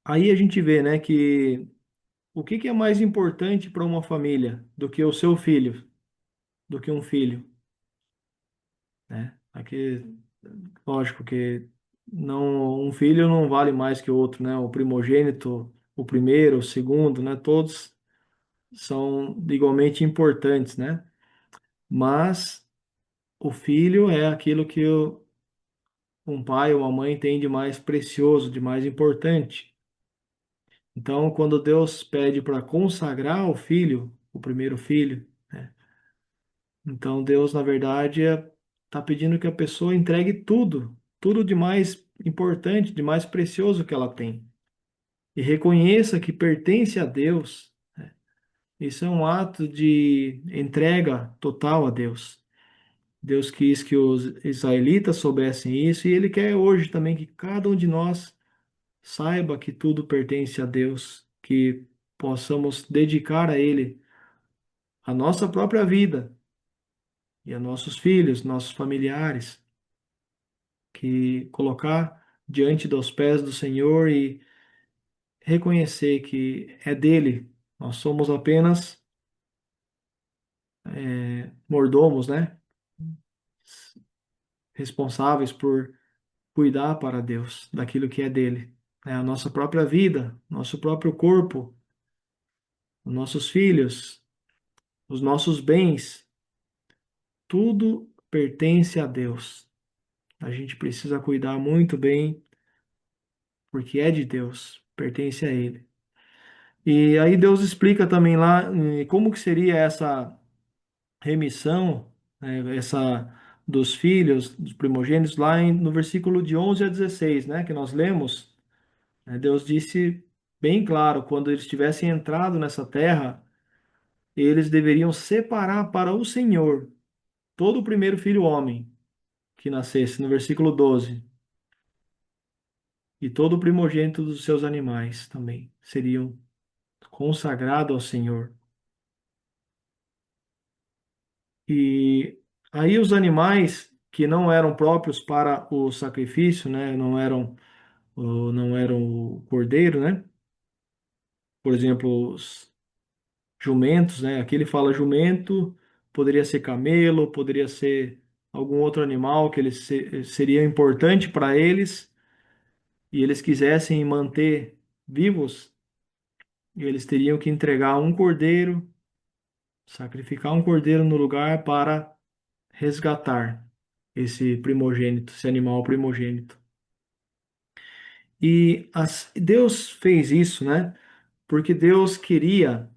aí a gente vê, né, que o que é mais importante para uma família do que o seu filho, do que um filho, né? Aqui, lógico que um filho não vale mais que o outro, né? O primogênito, o primeiro, o segundo, né? Todos são igualmente importantes, né? Mas o filho é aquilo que um pai ou uma mãe tem de mais precioso, de mais importante. Então, quando Deus pede para consagrar o filho, o primeiro filho, né? Então Deus, na verdade, está pedindo que a pessoa entregue tudo, tudo de mais importante, de mais precioso que ela tem. E reconheça que pertence a Deus. Isso é um ato de entrega total a Deus. Deus quis que os israelitas soubessem isso e Ele quer hoje também que cada um de nós saiba que tudo pertence a Deus, que possamos dedicar a Ele a nossa própria vida e a nossos filhos, nossos familiares, que colocar diante dos pés do Senhor e reconhecer que é dele. Nós somos apenas mordomos, né? Responsáveis por cuidar para Deus daquilo que é dele. É a nossa própria vida, nosso próprio corpo, os nossos filhos, os nossos bens, tudo pertence a Deus. A gente precisa cuidar muito bem, porque é de Deus, pertence a Ele. E aí Deus explica também lá como que seria essa remissão, né, essa dos filhos, dos primogênitos, lá no versículo de 11 a 16, né, que nós lemos. Deus disse bem claro, quando eles tivessem entrado nessa terra, eles deveriam separar para o Senhor todo o primeiro filho homem que nascesse, no versículo 12, e todo o primogênito dos seus animais também seriam consagrados ao Senhor. E aí os animais que não eram próprios para o sacrifício, né, não eram o cordeiro, né? Por exemplo, os jumentos, né? Aqui ele fala jumento, poderia ser camelo, poderia ser algum outro animal que seria importante para eles e eles quisessem manter vivos, eles teriam que entregar um cordeiro, sacrificar um cordeiro no lugar para resgatar esse primogênito, esse animal primogênito. E Deus fez isso, né? Porque Deus queria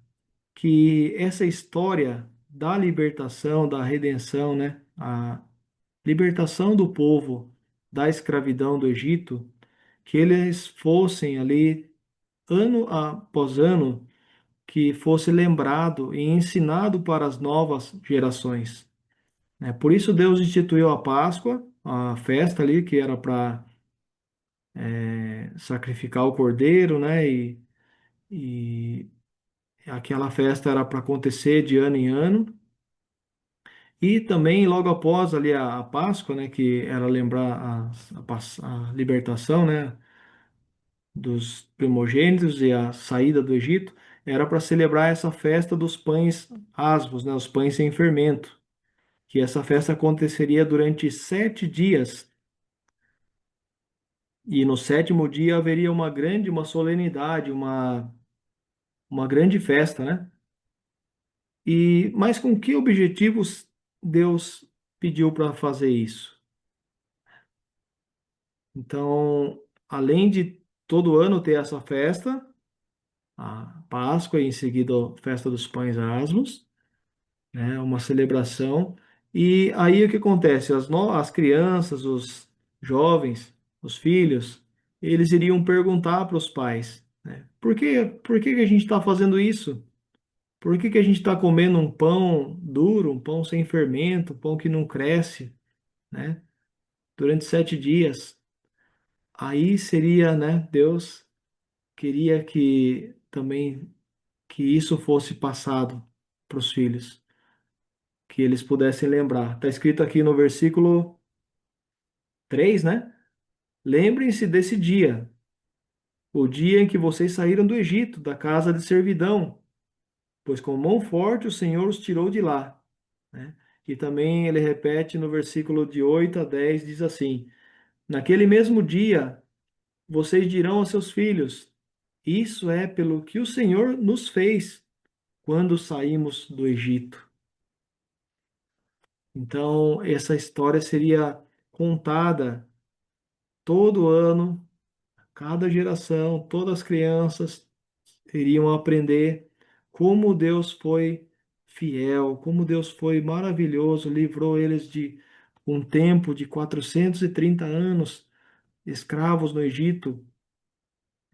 que essa história da libertação, da redenção, né? A libertação do povo da escravidão do Egito, que eles fossem ali ano após ano, que fosse lembrado e ensinado para as novas gerações. Por isso Deus instituiu a Páscoa, a festa ali que era para sacrificar o cordeiro, né? E aquela festa era para acontecer de ano em ano. E também logo após ali a Páscoa, né? Que era lembrar a libertação, né? Dos primogênitos e a saída do Egito, era para celebrar essa festa dos pães asmos, né? Os pães sem fermento. Que essa festa aconteceria durante 7 dias. E no sétimo dia haveria uma solenidade, uma grande festa, né? Mas com que objetivos Deus pediu para fazer isso? Então, além de todo ano ter essa festa, a Páscoa e em seguida a festa dos pães asmos, né? Uma celebração. E aí o que acontece? As crianças, os jovens, os filhos, eles iriam perguntar para os pais, né? Por que que a gente está fazendo isso? Por que que a gente está comendo um pão duro, um pão sem fermento, um pão que não cresce, né? Durante 7 dias. Aí seria, né? Deus queria que também que isso fosse passado para os filhos, que eles pudessem lembrar. Está escrito aqui no versículo 3, né? Lembrem-se desse dia, o dia em que vocês saíram do Egito, da casa de servidão, pois com mão forte o Senhor os tirou de lá, né? E também ele repete no versículo de 8 a 10, diz assim: naquele mesmo dia, vocês dirão aos seus filhos: isso é pelo que o Senhor nos fez quando saímos do Egito. Então, essa história seria contada todo ano, cada geração, todas as crianças, iriam aprender como Deus foi fiel, como Deus foi maravilhoso, livrou eles de um tempo de 430 anos escravos no Egito,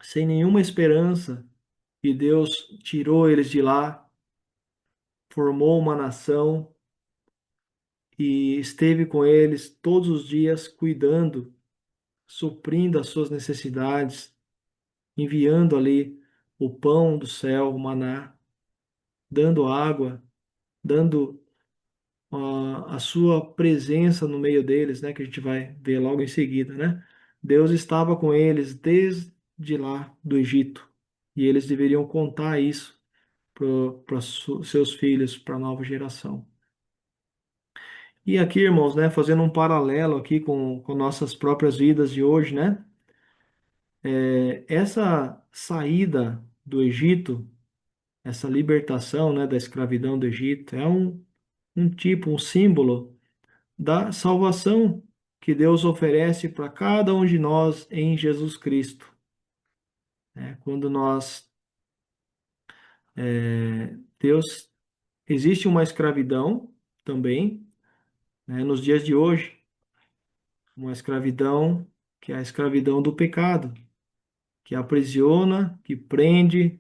sem nenhuma esperança, e Deus tirou eles de lá, formou uma nação e esteve com eles todos os dias, cuidando, suprindo as suas necessidades, enviando ali o pão do céu, o maná, dando água, dando a sua presença no meio deles, né, que a gente vai ver logo em seguida, né? Deus estava com eles desde lá do Egito, e eles deveriam contar isso para seus filhos, para a nova geração. E aqui, irmãos, né, fazendo um paralelo aqui com nossas próprias vidas de hoje, né? Essa saída do Egito, essa libertação, né, da escravidão do Egito, é um tipo, um símbolo da salvação que Deus oferece para cada um de nós em Jesus Cristo. Quando Deus, existe uma escravidão também, né, nos dias de hoje, uma escravidão que é a escravidão do pecado, que aprisiona, que prende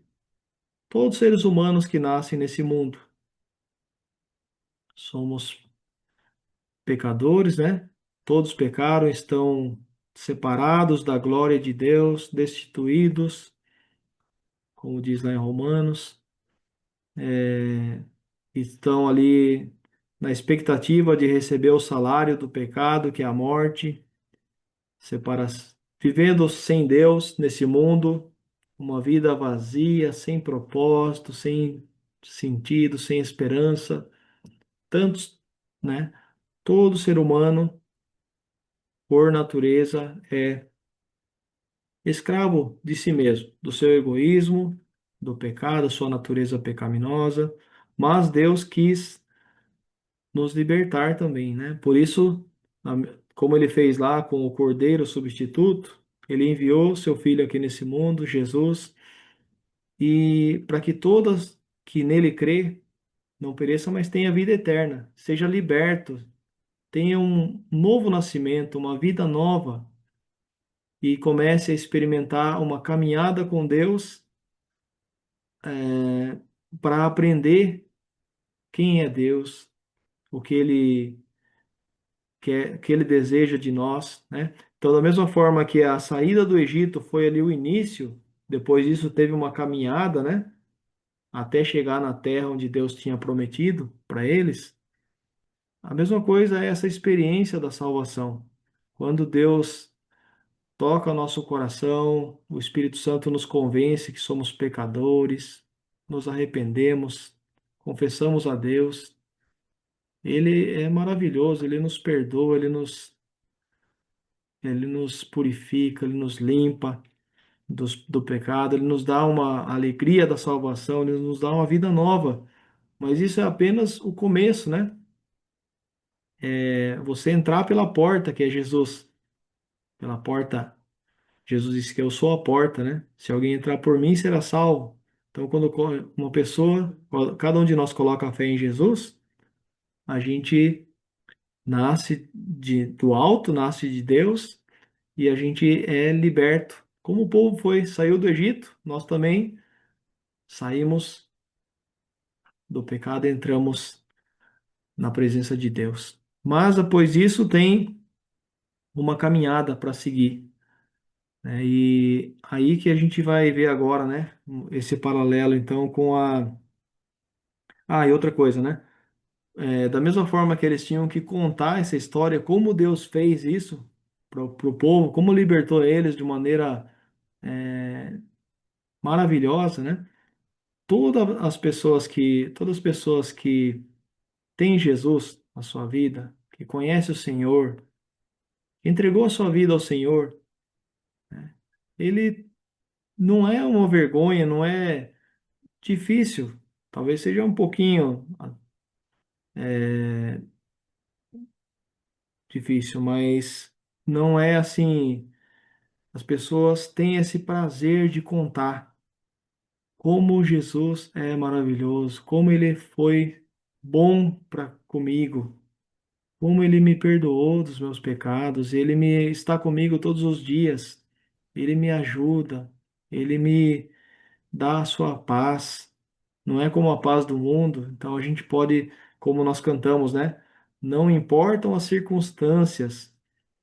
todos os seres humanos que nascem nesse mundo. Somos pecadores, né? Todos pecaram, estão separados da glória de Deus, destituídos, como diz lá em Romanos, estão ali na expectativa de receber o salário do pecado, que é a morte, separa vivendo sem Deus nesse mundo, uma vida vazia, sem propósito, sem sentido, sem esperança. Tantos, né? Todo ser humano, por natureza, é escravo de si mesmo, do seu egoísmo, do pecado, sua natureza pecaminosa, mas Deus quis nos libertar também, né? Por isso, como ele fez lá com o Cordeiro substituto, ele enviou seu filho aqui nesse mundo, Jesus, e para que todas que nele crê não pereçam, mas tenha vida eterna, seja liberto, tenha um novo nascimento, uma vida nova e comece a experimentar uma caminhada com Deus, para aprender quem é Deus, o que ele deseja de nós, né? Então, da mesma forma que a saída do Egito foi ali o início, depois disso teve uma caminhada, né? Até chegar na terra onde Deus tinha prometido para eles. A mesma coisa é essa experiência da salvação. Quando Deus toca nosso coração, o Espírito Santo nos convence que somos pecadores, nos arrependemos, confessamos a Deus. Ele é maravilhoso, ele nos perdoa, ele nos purifica, ele nos limpa do pecado, ele nos dá uma alegria da salvação, ele nos dá uma vida nova. Mas isso é apenas o começo, né? Você entrar pela porta, que é Jesus. Pela porta, Jesus disse que eu sou a porta, né? Se alguém entrar por mim, será salvo. Então, quando uma pessoa, cada um de nós coloca a fé em Jesus, a gente nasce do alto, nasce de Deus e a gente é liberto. Como o povo foi, saiu do Egito, nós também saímos do pecado e entramos na presença de Deus. Mas após isso tem uma caminhada para seguir, né? E aí que a gente vai ver agora, né? Esse paralelo então com a. Ah, e outra coisa, né? Da mesma forma que eles tinham que contar essa história, como Deus fez isso para o povo, como libertou eles de maneira é, maravilhosa, né? Todas as pessoas que têm Jesus na sua vida, que conhece o Senhor, que entregou a sua vida ao Senhor, né? Ele não é uma vergonha, não é difícil, talvez seja um pouquinho é, difícil, mas não é assim. As pessoas têm esse prazer de contar como Jesus é maravilhoso, como ele foi bom para comigo, como ele me perdoou dos meus pecados, ele me está comigo todos os dias, ele me ajuda, ele me dá a sua paz. Não é como a paz do mundo, então a gente pode, como nós cantamos, né? Não importam as circunstâncias,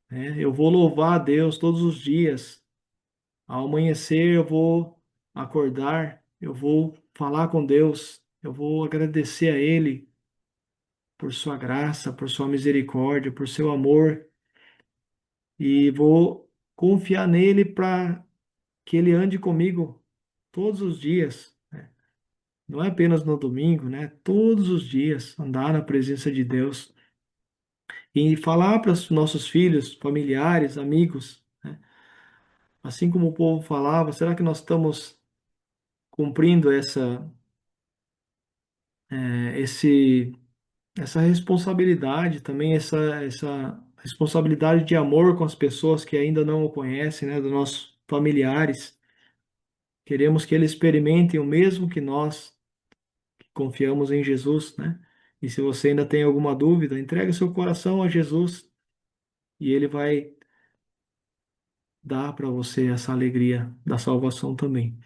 né? Eu vou louvar a Deus todos os dias. Ao amanhecer eu vou acordar, eu vou falar com Deus, eu vou agradecer a Ele por sua graça, por sua misericórdia, por seu amor e vou confiar nele para que ele ande comigo todos os dias, né? Não é apenas no domingo, né? Todos os dias andar na presença de Deus e falar para os nossos filhos, familiares, amigos, né? Assim como o povo falava, será que nós estamos cumprindo esse essa responsabilidade também, essa responsabilidade de amor com as pessoas que ainda não o conhecem, né, dos nossos familiares. Queremos que eles experimentem o mesmo que nós, que confiamos em Jesus, né? E se você ainda tem alguma dúvida, entregue seu coração a Jesus e ele vai dar para você essa alegria da salvação também.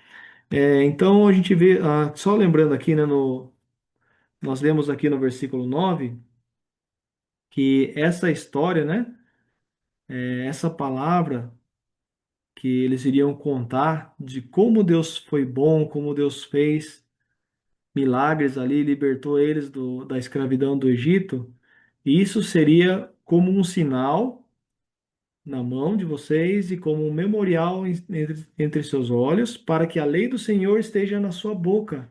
Então a gente vê, só lembrando aqui, né, nós lemos aqui no versículo 9 que essa história, né, essa palavra que eles iriam contar de como Deus foi bom, como Deus fez milagres ali, libertou eles da escravidão do Egito, e isso seria como um sinal na mão de vocês e como um memorial entre seus olhos, para que a lei do Senhor esteja na sua boca,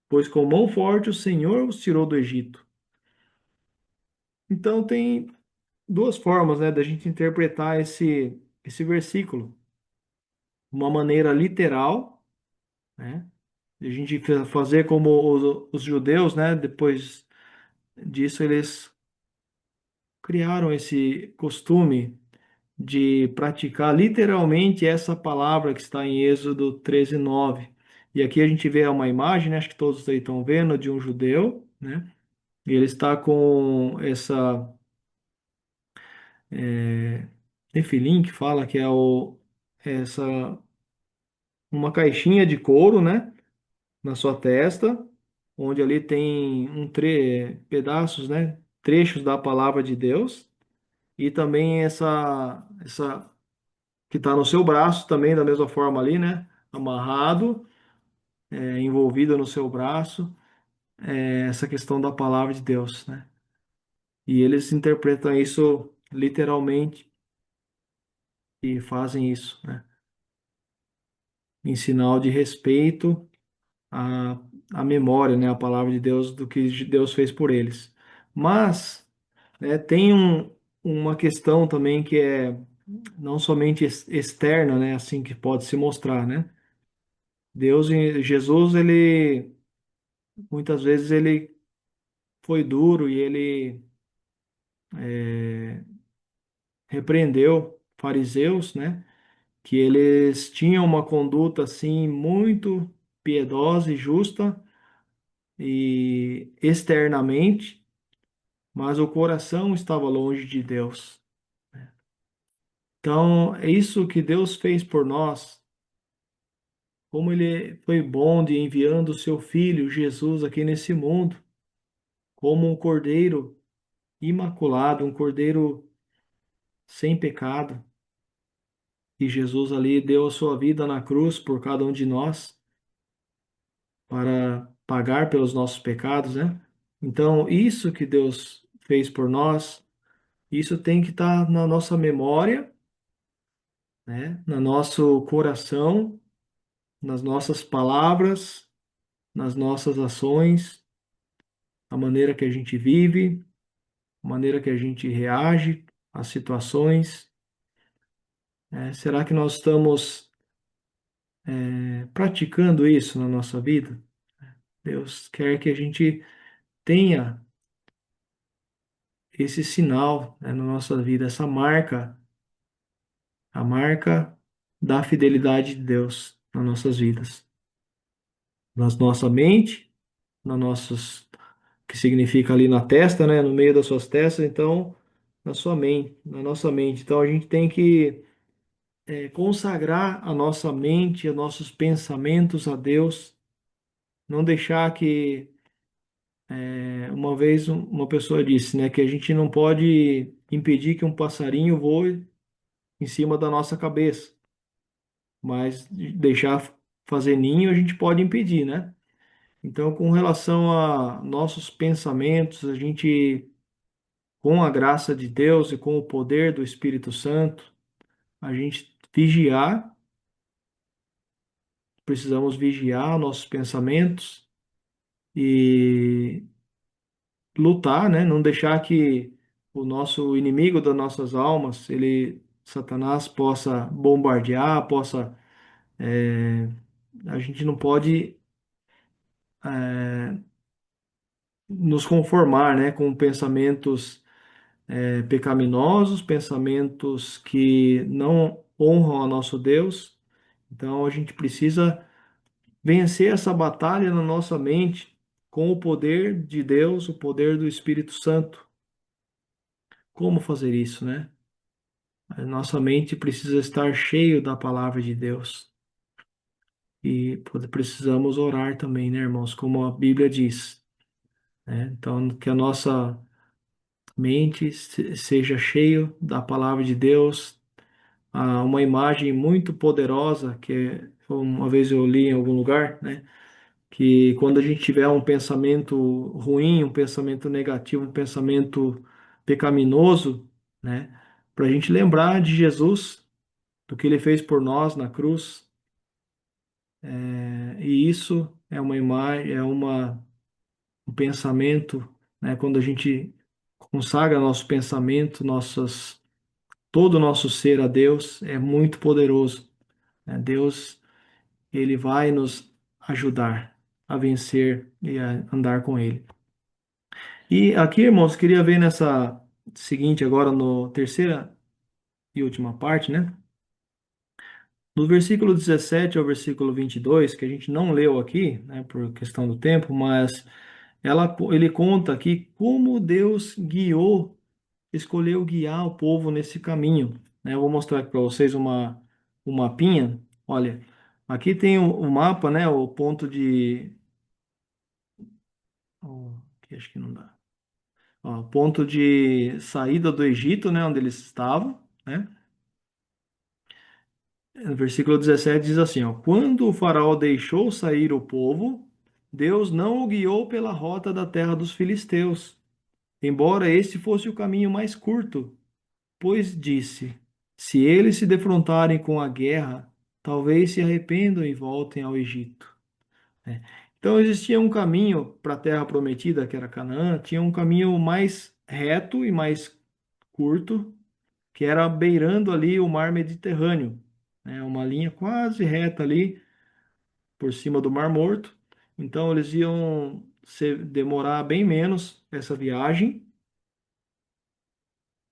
pois com mão forte o Senhor os tirou do Egito. Então tem duas formas, né, da gente interpretar esse versículo. Uma maneira literal, né? A gente fazer como os judeus, né? Depois disso, eles criaram esse costume de praticar literalmente essa palavra que está em Êxodo 13:9. E aqui a gente vê uma imagem, né? Acho que todos aí estão vendo, de um judeu, né? E ele está com essa tefilim, que fala que é essa uma caixinha de couro, né? Na sua testa, onde ali tem pedaços, né, trechos da palavra de Deus, e também essa que está no seu braço também da mesma forma ali, né, amarrado, envolvido no seu braço, essa questão da palavra de Deus, né? E eles interpretam isso literalmente e fazem isso, né, em sinal de respeito à, à memória, né, à palavra de Deus do que Deus fez por eles. Mas tem uma questão também que é não somente externa, né, assim que pode se mostrar, né? Jesus, ele muitas vezes ele foi duro e ele repreendeu fariseus, né, que eles tinham uma conduta assim muito piedosa e justa e externamente, mas o coração estava longe de Deus. Então, é isso que Deus fez por nós, como ele foi bom de enviando o seu filho Jesus aqui nesse mundo, como um cordeiro imaculado, um cordeiro sem pecado. E Jesus ali deu a sua vida na cruz por cada um de nós para pagar pelos nossos pecados, né? Então, isso que Deus fez por nós, isso tem que estar na nossa memória, né? No nosso coração, nas nossas palavras, nas nossas ações, a maneira que a gente vive, a maneira que a gente reage às situações. Será que nós estamos praticando isso na nossa vida? Deus quer que a gente tenha esse sinal, né, na nossa vida, essa marca, a marca da fidelidade de Deus nas nossas vidas. na nossa mente, na nossos, que significa ali na testa, né, no meio das suas testas, então, na sua mente, na nossa mente. Então, a gente tem que consagrar a nossa mente, os nossos pensamentos a Deus, não deixar que uma vez uma pessoa disse, né, que a gente não pode impedir que um passarinho voe em cima da nossa cabeça, mas deixar fazer ninho a gente pode impedir, né? Então, com relação a nossos pensamentos, a gente, com a graça de Deus e com o poder do Espírito Santo, a gente vigiar, precisamos vigiar nossos pensamentos e lutar, né? Não deixar que o nosso inimigo das nossas almas, Satanás, possa bombardear, a gente não pode nos conformar, né, com pensamentos pecaminosos, pensamentos que não honram a nosso Deus. Então a gente precisa vencer essa batalha na nossa mente com o poder de Deus, o poder do Espírito Santo. Como fazer isso, né? A nossa mente precisa estar cheio da palavra de Deus. E precisamos orar também, né, irmãos? Como a Bíblia diz, né? Então, que a nossa mente seja cheio da palavra de Deus. Uma imagem muito poderosa que uma vez eu li em algum lugar, né? Que quando a gente tiver um pensamento ruim, um pensamento negativo, um pensamento pecaminoso, né? Para a gente lembrar de Jesus, do que ele fez por nós na cruz. E isso é uma imagem, um pensamento, né? Quando a gente consagra nosso pensamento, todo o nosso ser a Deus, é muito poderoso, né? Deus, ele vai nos ajudar a vencer e a andar com ele. E aqui, irmãos, queria ver nessa seguinte agora, no terceira e última parte, né? Do versículo 17 ao versículo 22, que a gente não leu aqui, né, por questão do tempo, mas ele conta aqui como Deus escolheu guiar o povo nesse caminho, né? Eu vou mostrar aqui para vocês um mapinha. Olha, aqui tem o mapa, né? O ponto de... aqui acho que não dá. Ó, ponto de saída do Egito, né? Onde eles estavam, né? No versículo 17 diz assim, ó, quando o faraó deixou sair o povo, Deus não o guiou pela rota da terra dos filisteus, embora este fosse o caminho mais curto, pois disse, se eles se defrontarem com a guerra, talvez se arrependam e voltem ao Egito. Né? Então existia um caminho para a terra prometida, que era Canaã, tinha um caminho mais reto e mais curto, que era beirando ali o mar Mediterrâneo, né? Uma linha quase reta ali por cima do Mar Morto. Então eles iam demorar bem menos essa viagem,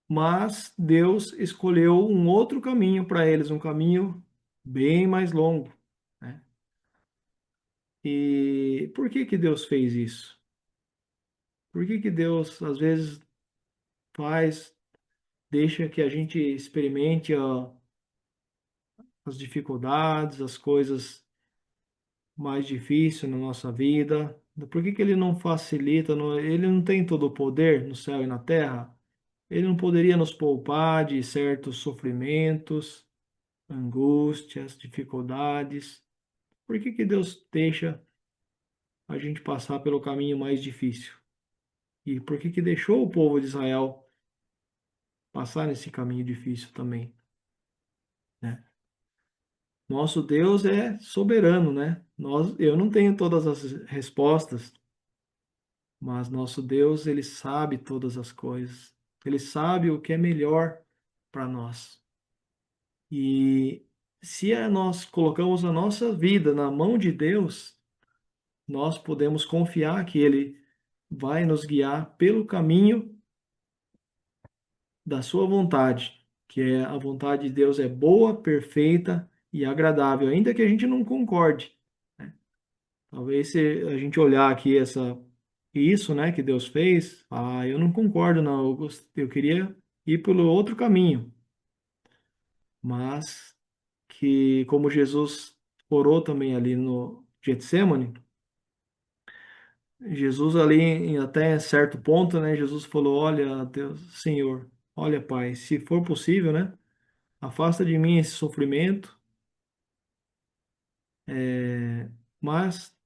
mas Deus escolheu um outro caminho para eles, um caminho bem mais longo, né? E por que que Deus fez isso? Por que que Deus às vezes faz, deixa que a gente experimente as dificuldades, as coisas mais difíceis na nossa vida? Por que que ele não facilita? Ele não tem todo o poder no céu e na terra? Ele não poderia nos poupar de certos sofrimentos, angústias, dificuldades? Por que que Deus deixa a gente passar pelo caminho mais difícil? E por que que deixou o povo de Israel passar nesse caminho difícil também, né? Nosso Deus é soberano, né? Eu não tenho todas as respostas, mas nosso Deus, ele sabe todas as coisas. Ele sabe o que é melhor para nós. E se nós colocamos a nossa vida na mão de Deus, nós podemos confiar que ele vai nos guiar pelo caminho da sua vontade, que é a vontade de Deus é boa, perfeita e agradável, ainda que a gente não concorde, né? Talvez se a gente olhar aqui isso, né, que Deus fez, eu não concordo, não. Eu queria ir pelo outro caminho. Mas que, como Jesus orou também ali no Getsemane, Jesus ali, até certo ponto, né, Jesus falou, olha, Deus, Senhor, olha, Pai, se for possível, né, afasta de mim esse sofrimento, mas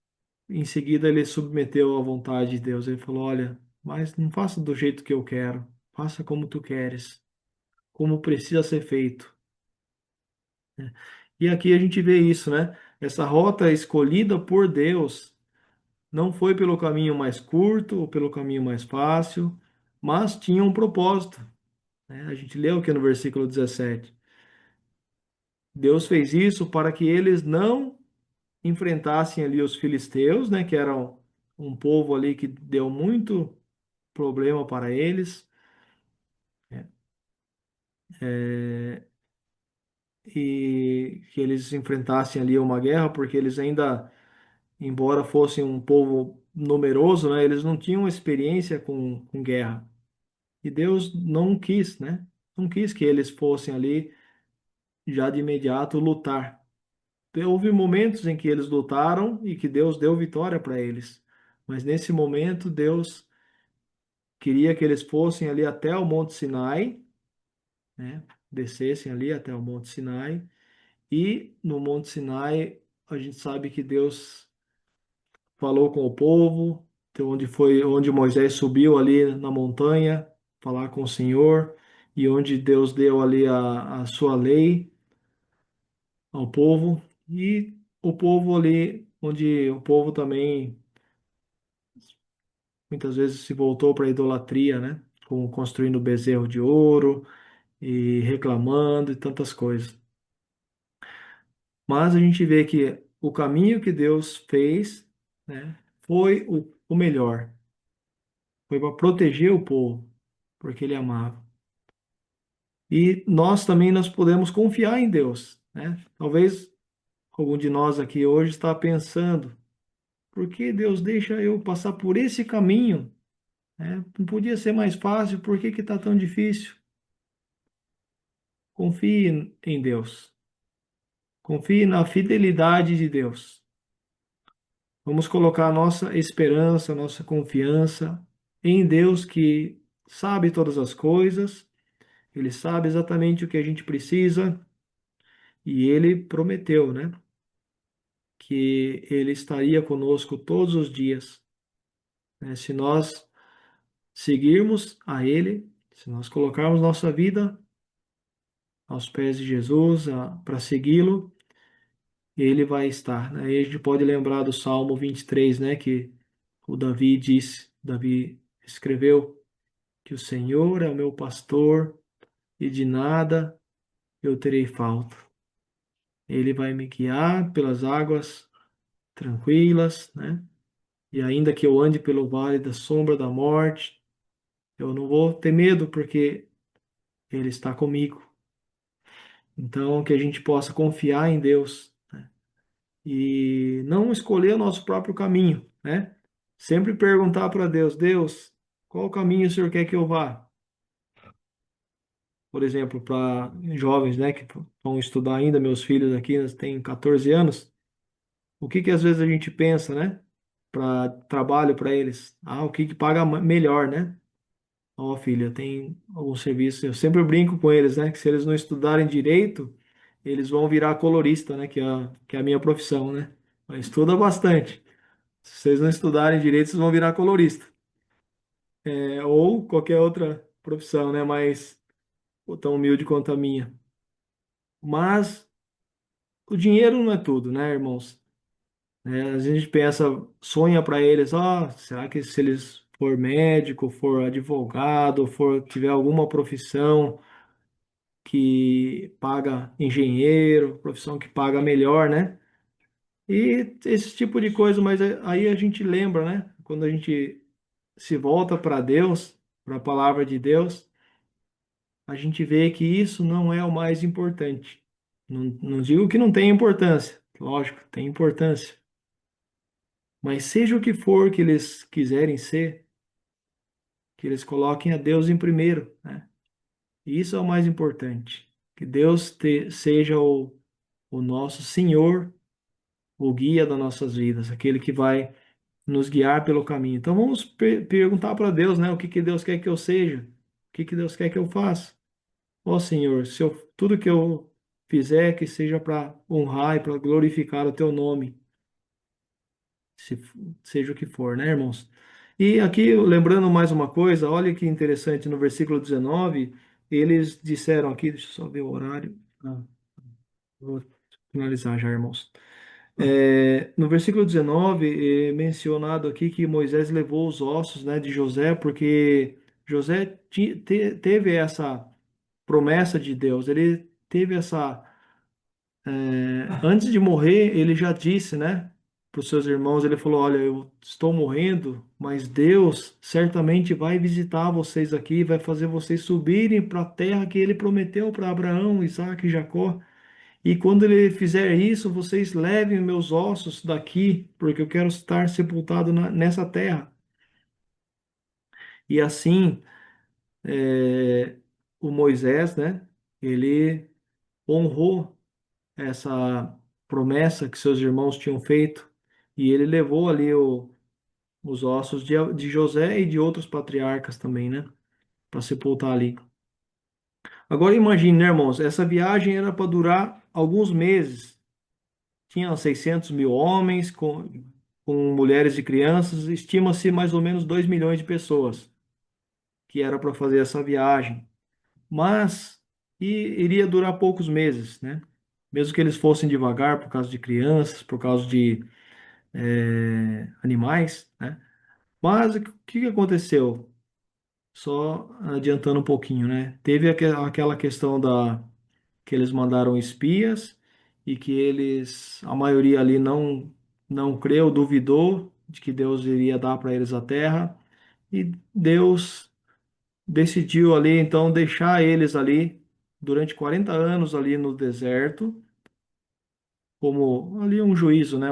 em seguida ele submeteu à vontade de Deus. Ele falou, olha, mas não faça do jeito que eu quero, faça como tu queres, como precisa ser feito. E aqui a gente vê isso, né? Essa rota escolhida por Deus não foi pelo caminho mais curto ou pelo caminho mais fácil, mas tinha um propósito, né? A gente leu aqui no versículo 17. Deus fez isso para que eles não enfrentassem ali os filisteus, né, que eram um povo ali que deu muito problema para eles, né, e que eles enfrentassem ali uma guerra, porque eles ainda, embora fossem um povo numeroso, né, eles não tinham experiência com guerra. E Deus não quis, né? Não quis que eles fossem ali já de imediato lutar. Houve momentos em que eles lutaram e que Deus deu vitória para eles. Mas nesse momento, Deus queria que eles fossem ali até o Monte Sinai, né? Descessem ali até o Monte Sinai. E no Monte Sinai, a gente sabe que Deus falou com o povo, então, onde Moisés subiu ali na montanha falar com o Senhor, e onde Deus deu ali a sua lei ao povo, e o povo ali, onde o povo também muitas vezes se voltou para a idolatria, né? Como construindo bezerro de ouro e reclamando e tantas coisas. Mas a gente vê que o caminho que Deus fez, né, foi o melhor. Foi para proteger o povo, porque ele amava. E nós podemos confiar em Deus, né? Talvez algum de nós aqui hoje está pensando, por que Deus deixa eu passar por esse caminho? Né? Não podia ser mais fácil, por que que está tão difícil? Confie em Deus. Confie na fidelidade de Deus. Vamos colocar nossa esperança, nossa confiança em Deus que sabe todas as coisas, Ele sabe exatamente o que a gente precisa e Ele prometeu, né? Que Ele estaria conosco todos os dias, né? Se nós seguirmos a Ele, se nós colocarmos nossa vida aos pés de Jesus para segui-lo, Ele vai estar, né? E a gente pode lembrar do Salmo 23, né? Que o Davi escreveu que o Senhor é o meu pastor e de nada eu terei falta. Ele vai me guiar pelas águas tranquilas, né? E ainda que eu ande pelo vale da sombra da morte, eu não vou ter medo porque Ele está comigo. Então, que a gente possa confiar em Deus, né? E não escolher o nosso próprio caminho, né? Sempre perguntar para Deus, Deus, qual caminho o Senhor quer que eu vá? Por exemplo, para jovens, né, que vão estudar ainda, meus filhos aqui têm 14 anos, o que que às vezes a gente pensa, né, para trabalho para eles? O que que paga melhor, né? Ó, filha, tem algum serviço, eu sempre brinco com eles, né, que se eles não estudarem direito, eles vão virar colorista, né, que é a minha profissão, né? Mas estuda bastante. Se vocês não estudarem direito, vocês vão virar colorista. Ou qualquer outra profissão, né, mais tão humilde quanto a minha. Mas o dinheiro não é tudo, né, irmãos? Às vezes a gente pensa, sonha para eles, será que se eles for médico, for advogado, tiver alguma profissão que paga engenheiro, profissão que paga melhor, né? E esse tipo de coisa, mas aí a gente lembra, né? Quando a gente se volta para Deus, para a palavra de Deus, a gente vê que isso não é o mais importante. Não digo que não tem importância, lógico, tem importância. Mas seja o que for que eles quiserem ser, que eles coloquem a Deus em primeiro, né? E isso é o mais importante. Que Deus seja o nosso Senhor, o guia das nossas vidas, aquele que vai nos guiar pelo caminho. Então vamos perguntar para Deus, né? O que que Deus quer que eu seja? O que que Deus quer que eu faça? Ó Senhor, se tudo que eu fizer que seja para honrar e para glorificar o teu nome, se, seja o que for, né, irmãos? E aqui, lembrando mais uma coisa, olha que interessante, no versículo 19, eles disseram aqui, deixa eu só ver o horário. Vou finalizar já, irmãos. No versículo 19, é mencionado aqui que Moisés levou os ossos, né, de José, porque José teve essa promessa de Deus, ele teve essa. Antes de morrer, ele já disse, né, para os seus irmãos: ele falou: Olha, eu estou morrendo, mas Deus certamente vai visitar vocês aqui, vai fazer vocês subirem para a terra que ele prometeu para Abraão, Isaac e Jacó. E quando ele fizer isso, vocês levem meus ossos daqui, porque eu quero estar sepultado nessa terra. E assim, o Moisés, né, ele honrou essa promessa que seus irmãos tinham feito, e ele levou ali os ossos de José e de outros patriarcas também, né, para sepultar ali. Agora imagine, né, irmãos, essa viagem era para durar alguns meses. Tinha 600 mil homens, com mulheres e crianças, estima-se mais ou menos 2 milhões de pessoas que era para fazer essa viagem. Mas iria durar poucos meses, né? Mesmo que eles fossem devagar por causa de crianças, por causa de animais, né? Mas o que aconteceu? Só adiantando um pouquinho, né? Teve aquela questão que eles mandaram espias e que a maioria ali não creu, duvidou de que Deus iria dar para eles a terra, e Deus decidiu ali então deixar eles ali durante 40 anos ali no deserto, como ali um juízo, né,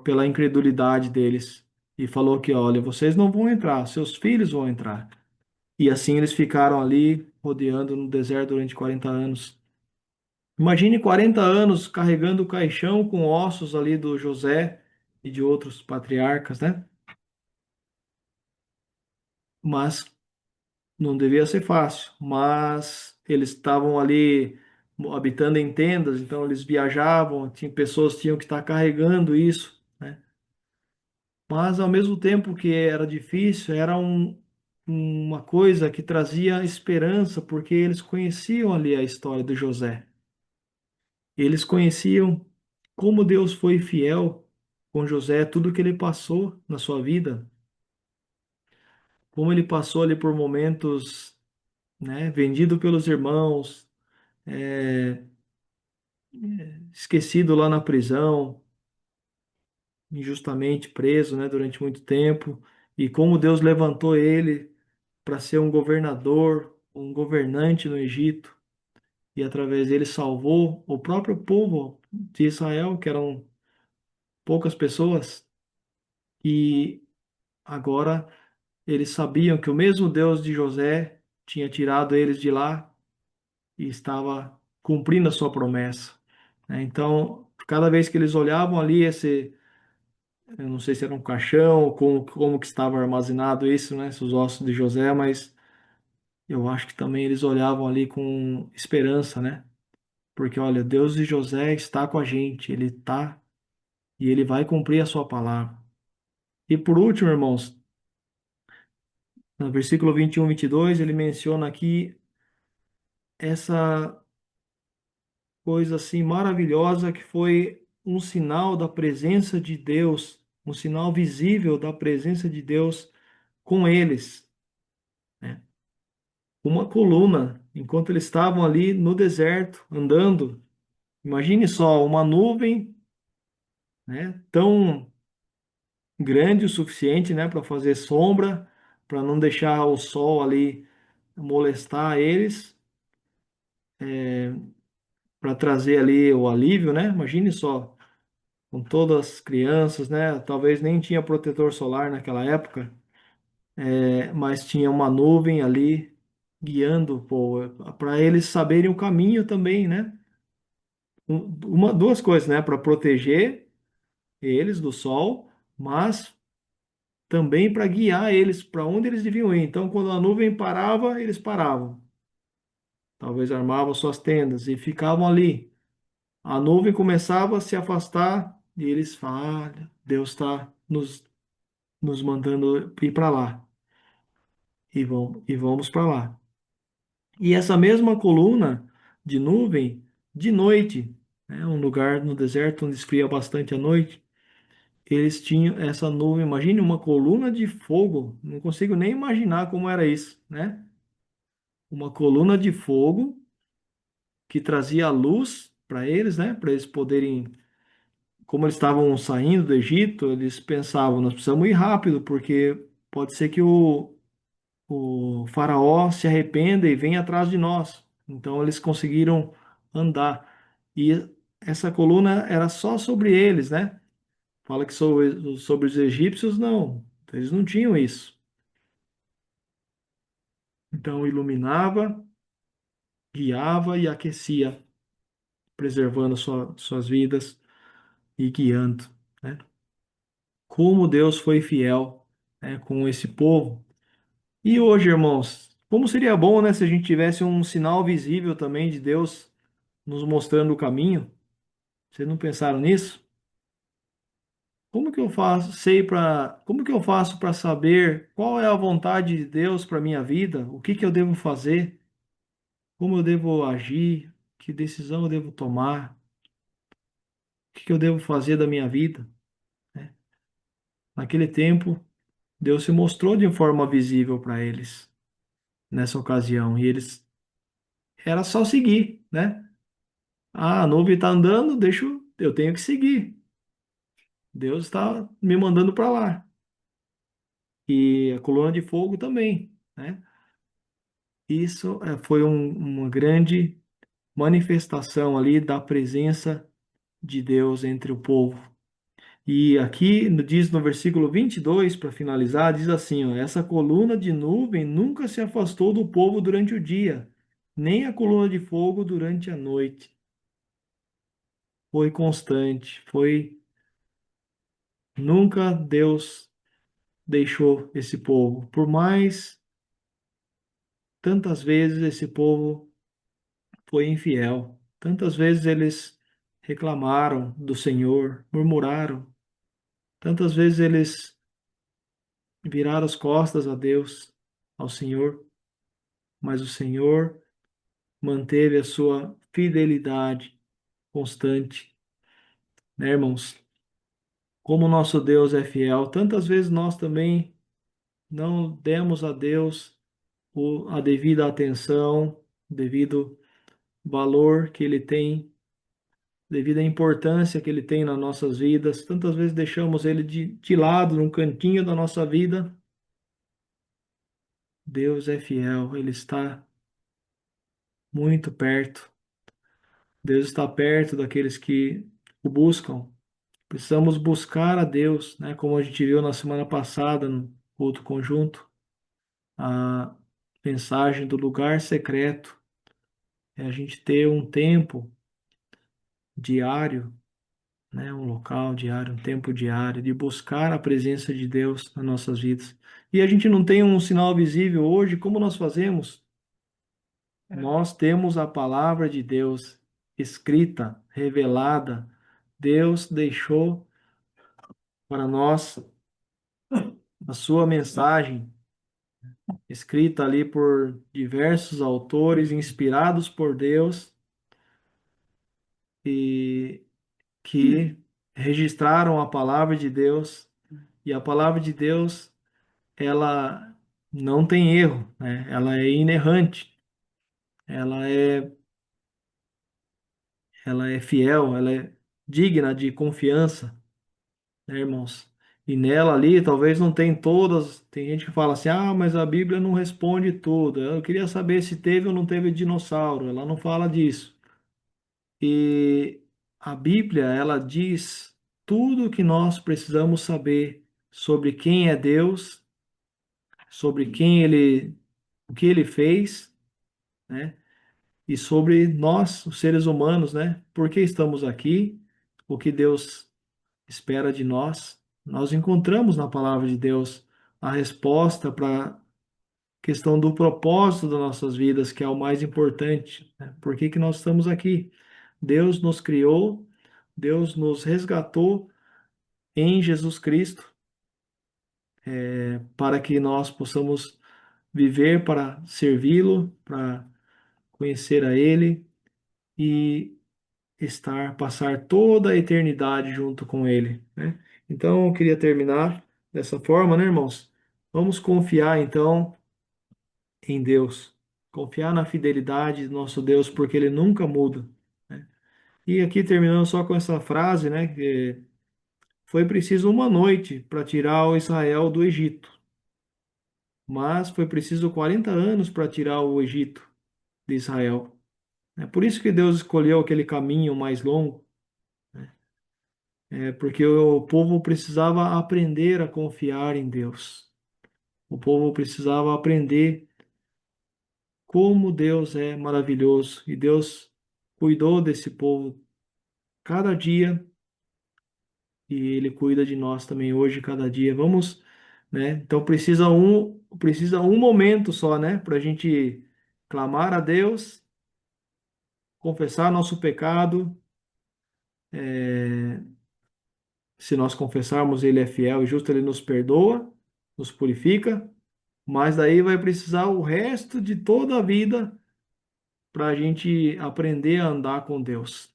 pela incredulidade deles. E falou que, olha, vocês não vão entrar, seus filhos vão entrar. E assim eles ficaram ali rodeando no deserto durante 40 anos. Imagine 40 anos carregando o caixão com ossos ali do José e de outros patriarcas, né? Mas não devia ser fácil. Mas eles estavam ali habitando em tendas, então eles viajavam, pessoas tinham que estar carregando isso, né? Mas ao mesmo tempo que era difícil, era uma coisa que trazia esperança, porque eles conheciam ali a história de José. Eles conheciam como Deus foi fiel com José, tudo que ele passou na sua vida, como ele passou ali por momentos, né, vendido pelos irmãos, é, esquecido lá na prisão, injustamente preso, né, durante muito tempo, e como Deus levantou ele para ser um governador, um governante no Egito, e através dele salvou o próprio povo de Israel, que eram poucas pessoas, e agora eles sabiam que o mesmo Deus de José tinha tirado eles de lá e estava cumprindo a sua promessa, né? Então, cada vez que eles olhavam ali eu não sei se era um caixão, ou como que estava armazenado isso, né, esses ossos de José, mas eu acho que também eles olhavam ali com esperança, né? Porque, olha, Deus de José está com a gente, ele está e ele vai cumprir a sua palavra. E por último, irmãos, no versículo 21 e 22, ele menciona aqui essa coisa assim maravilhosa que foi um sinal da presença de Deus, um sinal visível da presença de Deus com eles, né? Uma coluna, enquanto eles estavam ali no deserto, andando. Imagine só, uma nuvem, né, tão grande o suficiente, né, para fazer sombra, para não deixar o sol ali molestar eles, para trazer ali o alívio, né? Imagine só, com todas as crianças, né? Talvez nem tinha protetor solar naquela época, mas tinha uma nuvem ali guiando o povo, para eles saberem o caminho também, né? Duas coisas, né? Para proteger eles do sol, mas também para guiar eles para onde eles deviam ir. Então, quando a nuvem parava, eles paravam. Talvez armavam suas tendas e ficavam ali. A nuvem começava a se afastar e eles falam: Deus está nos mandando ir para lá. E vamos para lá. E essa mesma coluna de nuvem, de noite, né, um lugar no deserto onde esfria bastante à noite, eles tinham essa nuvem. Imagine uma coluna de fogo, não consigo nem imaginar como era isso, né? Uma coluna de fogo que trazia luz para eles, né? Para eles poderem, como eles estavam saindo do Egito, eles pensavam, nós precisamos ir rápido, porque pode ser que o faraó se arrependa e venha atrás de nós. Então eles conseguiram andar. E essa coluna era só sobre eles, né? Fala que sobre os egípcios, não. Eles não tinham isso. Então iluminava, guiava e aquecia, preservando suas vidas e guiando, né? Como Deus foi fiel, né, com esse povo. E hoje, irmãos, como seria bom, né, se a gente tivesse um sinal visível também de Deus nos mostrando o caminho? Vocês não pensaram nisso? Como que eu faço para saber qual é a vontade de Deus para minha vida? O que que eu devo fazer? Como eu devo agir? Que decisão eu devo tomar? O que que eu devo fazer da minha vida? Né? Naquele tempo, Deus se mostrou de forma visível para eles nessa ocasião e eles era só seguir, né? Ah, a nuvem está andando, eu tenho que seguir. Deus está me mandando para lá. E a coluna de fogo também, né? Isso foi uma grande manifestação ali da presença de Deus entre o povo. E aqui diz no versículo 22, para finalizar, diz assim, ó, essa coluna de nuvem nunca se afastou do povo durante o dia, nem a coluna de fogo durante a noite. Foi constante, nunca Deus deixou esse povo. Por mais tantas vezes esse povo foi infiel, tantas vezes eles reclamaram do Senhor, murmuraram, tantas vezes eles viraram as costas a Deus, ao Senhor, mas o Senhor manteve a sua fidelidade constante, né, irmãos? Como nosso Deus é fiel, tantas vezes nós também não demos a Deus a devida atenção, devido valor que ele tem, devido à importância que ele tem nas nossas vidas. Tantas vezes deixamos ele de lado, num cantinho da nossa vida. Deus é fiel, ele está muito perto. Deus está perto daqueles que o buscam. Precisamos buscar a Deus, né? Como a gente viu na semana passada, no culto conjunto, a mensagem do lugar secreto é a gente ter um tempo diário, né? Um local diário, um tempo diário de buscar a presença de Deus nas nossas vidas. E a gente não tem um sinal visível hoje, como nós fazemos? Nós temos a palavra de Deus escrita, revelada. Deus deixou para nós a sua mensagem, escrita ali por diversos autores, inspirados por Deus, e que registraram a palavra de Deus. E a palavra de Deus, ela não tem erro, né? Ela é inerrante, ela é, ela é fiel, ela é digna de confiança, né, irmãos? E nela ali, talvez não tem todas. Tem gente que fala assim: ah, mas a Bíblia não responde tudo. Eu queria saber se teve ou não teve dinossauro. Ela não fala disso. E a Bíblia, ela diz tudo o que nós precisamos saber sobre quem é Deus, sobre o que ele fez, né? E sobre nós, os seres humanos, né? Por que estamos aqui? O que Deus espera de nós? Nós encontramos na palavra de Deus a resposta para a questão do propósito das nossas vidas, que é o mais importante, né? Por que que nós estamos aqui? Deus nos criou, Deus nos resgatou em Jesus Cristo, para que nós possamos viver para servi-lo, para conhecer a Ele e passar toda a eternidade junto com Ele, né? Então, eu queria terminar dessa forma, né, irmãos? Vamos confiar, então, em Deus. Confiar na fidelidade do nosso Deus, porque Ele nunca muda, né? E aqui, terminando só com essa frase, né, que foi preciso uma noite para tirar o Israel do Egito, mas foi preciso 40 anos para tirar o Egito de Israel. É por isso que Deus escolheu aquele caminho mais longo, porque o povo precisava aprender a confiar em Deus. O povo precisava aprender como Deus é maravilhoso. E Deus cuidou desse povo cada dia e Ele cuida de nós também hoje, cada dia. Vamos, né? Então precisa um momento só, né? Para a gente clamar a Deus, confessar nosso pecado. Se nós confessarmos, Ele é fiel e justo, Ele nos perdoa, nos purifica. Mas daí vai precisar o resto de toda a vida para a gente aprender a andar com Deus.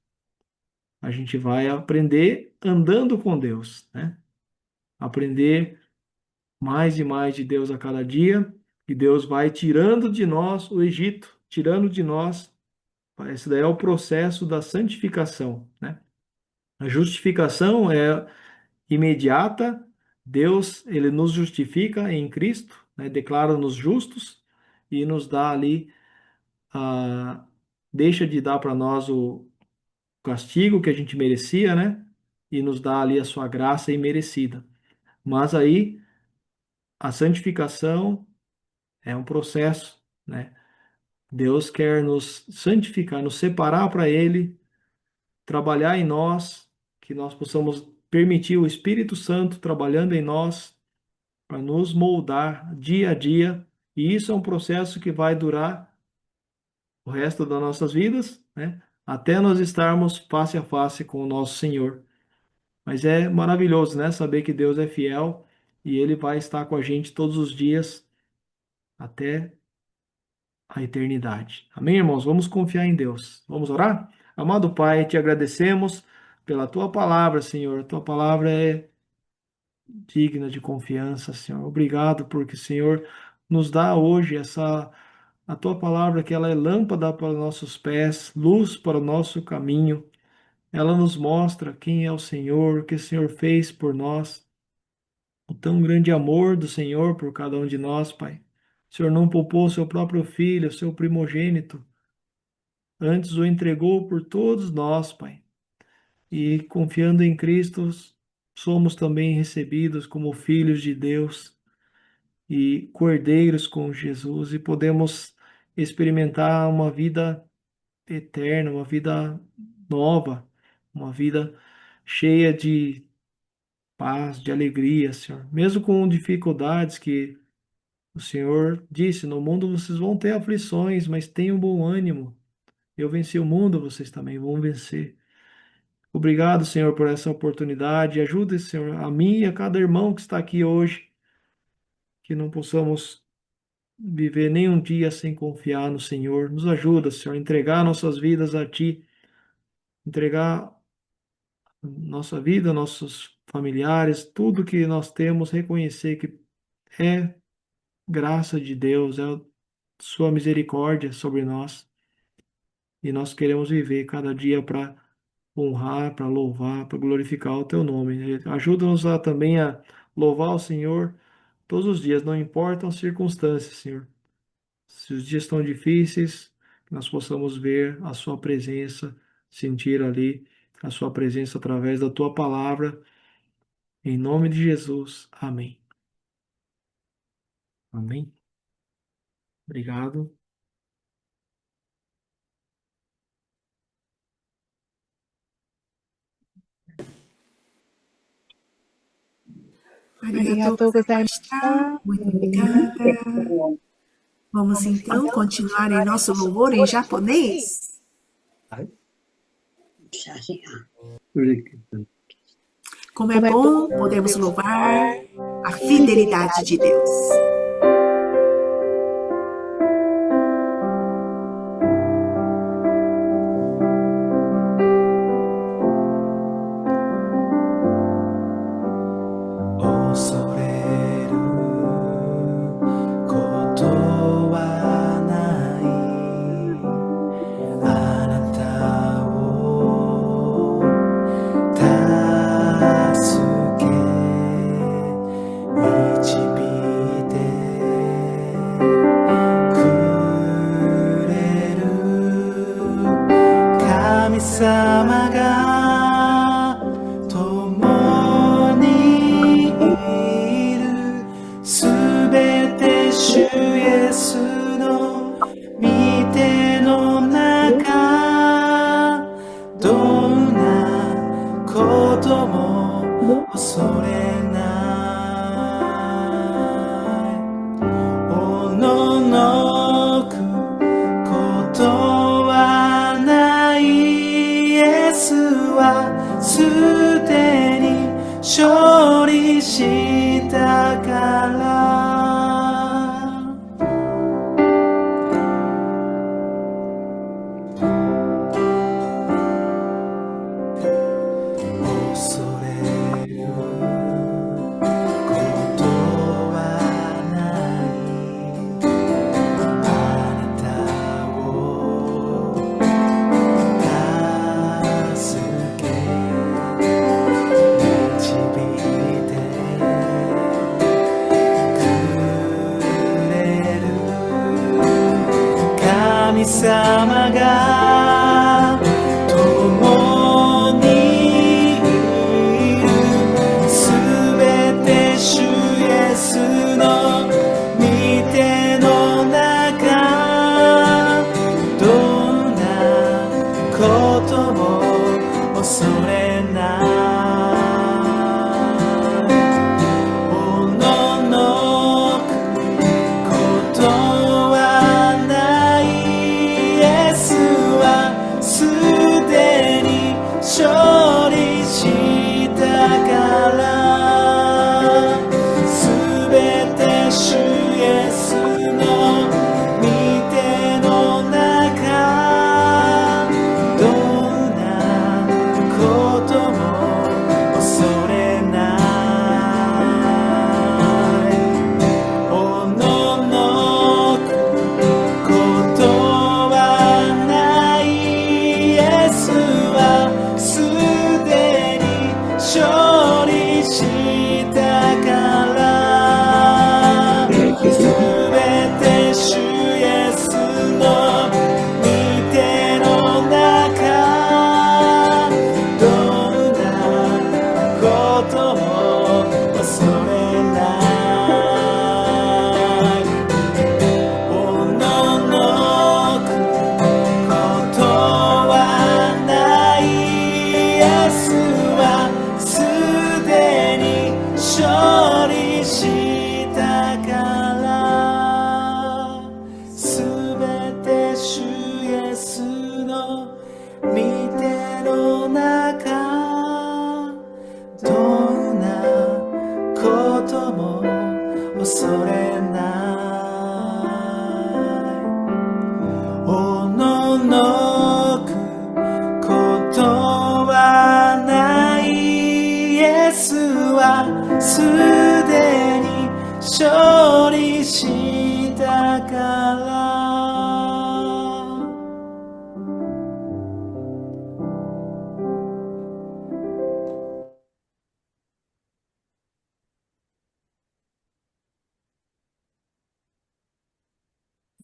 A gente vai aprender andando com Deus, né? Aprender mais e mais de Deus a cada dia, e Deus vai tirando de nós o Egito, tirando de nós. Esse daí é o processo da santificação, né? A justificação é imediata. Deus, ele nos justifica em Cristo, né? Declara-nos justos e nos dá ali deixa de dar para nós o castigo que a gente merecia, né? E nos dá ali a sua graça imerecida. Mas aí a santificação é um processo, né? Deus quer nos santificar, nos separar para Ele, trabalhar em nós, que nós possamos permitir o Espírito Santo trabalhando em nós para nos moldar dia a dia. E isso é um processo que vai durar o resto das nossas vidas, né? Até nós estarmos face a face com o nosso Senhor. Mas é maravilhoso, né? Saber que Deus é fiel e Ele vai estar com a gente todos os dias até a eternidade. Amém, irmãos? Vamos confiar em Deus. Vamos orar? Amado Pai, te agradecemos pela tua palavra, Senhor. Tua palavra é digna de confiança, Senhor. Obrigado porque, Senhor, nos dá hoje a tua palavra, que ela é lâmpada para os nossos pés, luz para o nosso caminho. Ela nos mostra quem é o Senhor, o que o Senhor fez por nós, o tão grande amor do Senhor por cada um de nós, Pai. O Senhor não poupou o seu próprio filho, o seu primogênito, antes o entregou por todos nós, Pai. E confiando em Cristo, somos também recebidos como filhos de Deus e cordeiros com Jesus e podemos experimentar uma vida eterna, uma vida nova, uma vida cheia de paz, de alegria, Senhor. Mesmo com dificuldades que o Senhor disse, no mundo vocês vão ter aflições, mas tenham bom ânimo. Eu venci o mundo, vocês também vão vencer. Obrigado, Senhor, por essa oportunidade. Ajude, Senhor, a mim e a cada irmão que está aqui hoje, que não possamos viver nenhum dia sem confiar no Senhor. Nos ajuda, Senhor, a entregar nossas vidas a Ti, entregar nossa vida, nossos familiares, tudo que nós temos, reconhecer que é graça de Deus, é Sua misericórdia sobre nós. E nós queremos viver cada dia para honrar, para louvar, para glorificar o Teu nome. Ajuda-nos também a louvar o Senhor todos os dias, não importam as circunstâncias, Senhor. Se os dias estão difíceis, que nós possamos ver a Sua presença, sentir ali a sua presença através da tua palavra. Em nome de Jesus. Amém. Amém. Obrigado. Arigatou gozaimashita. Muito obrigada. Vamos então continuar em nosso louvor em japonês. Como é bom podemos louvar a fidelidade de Deus.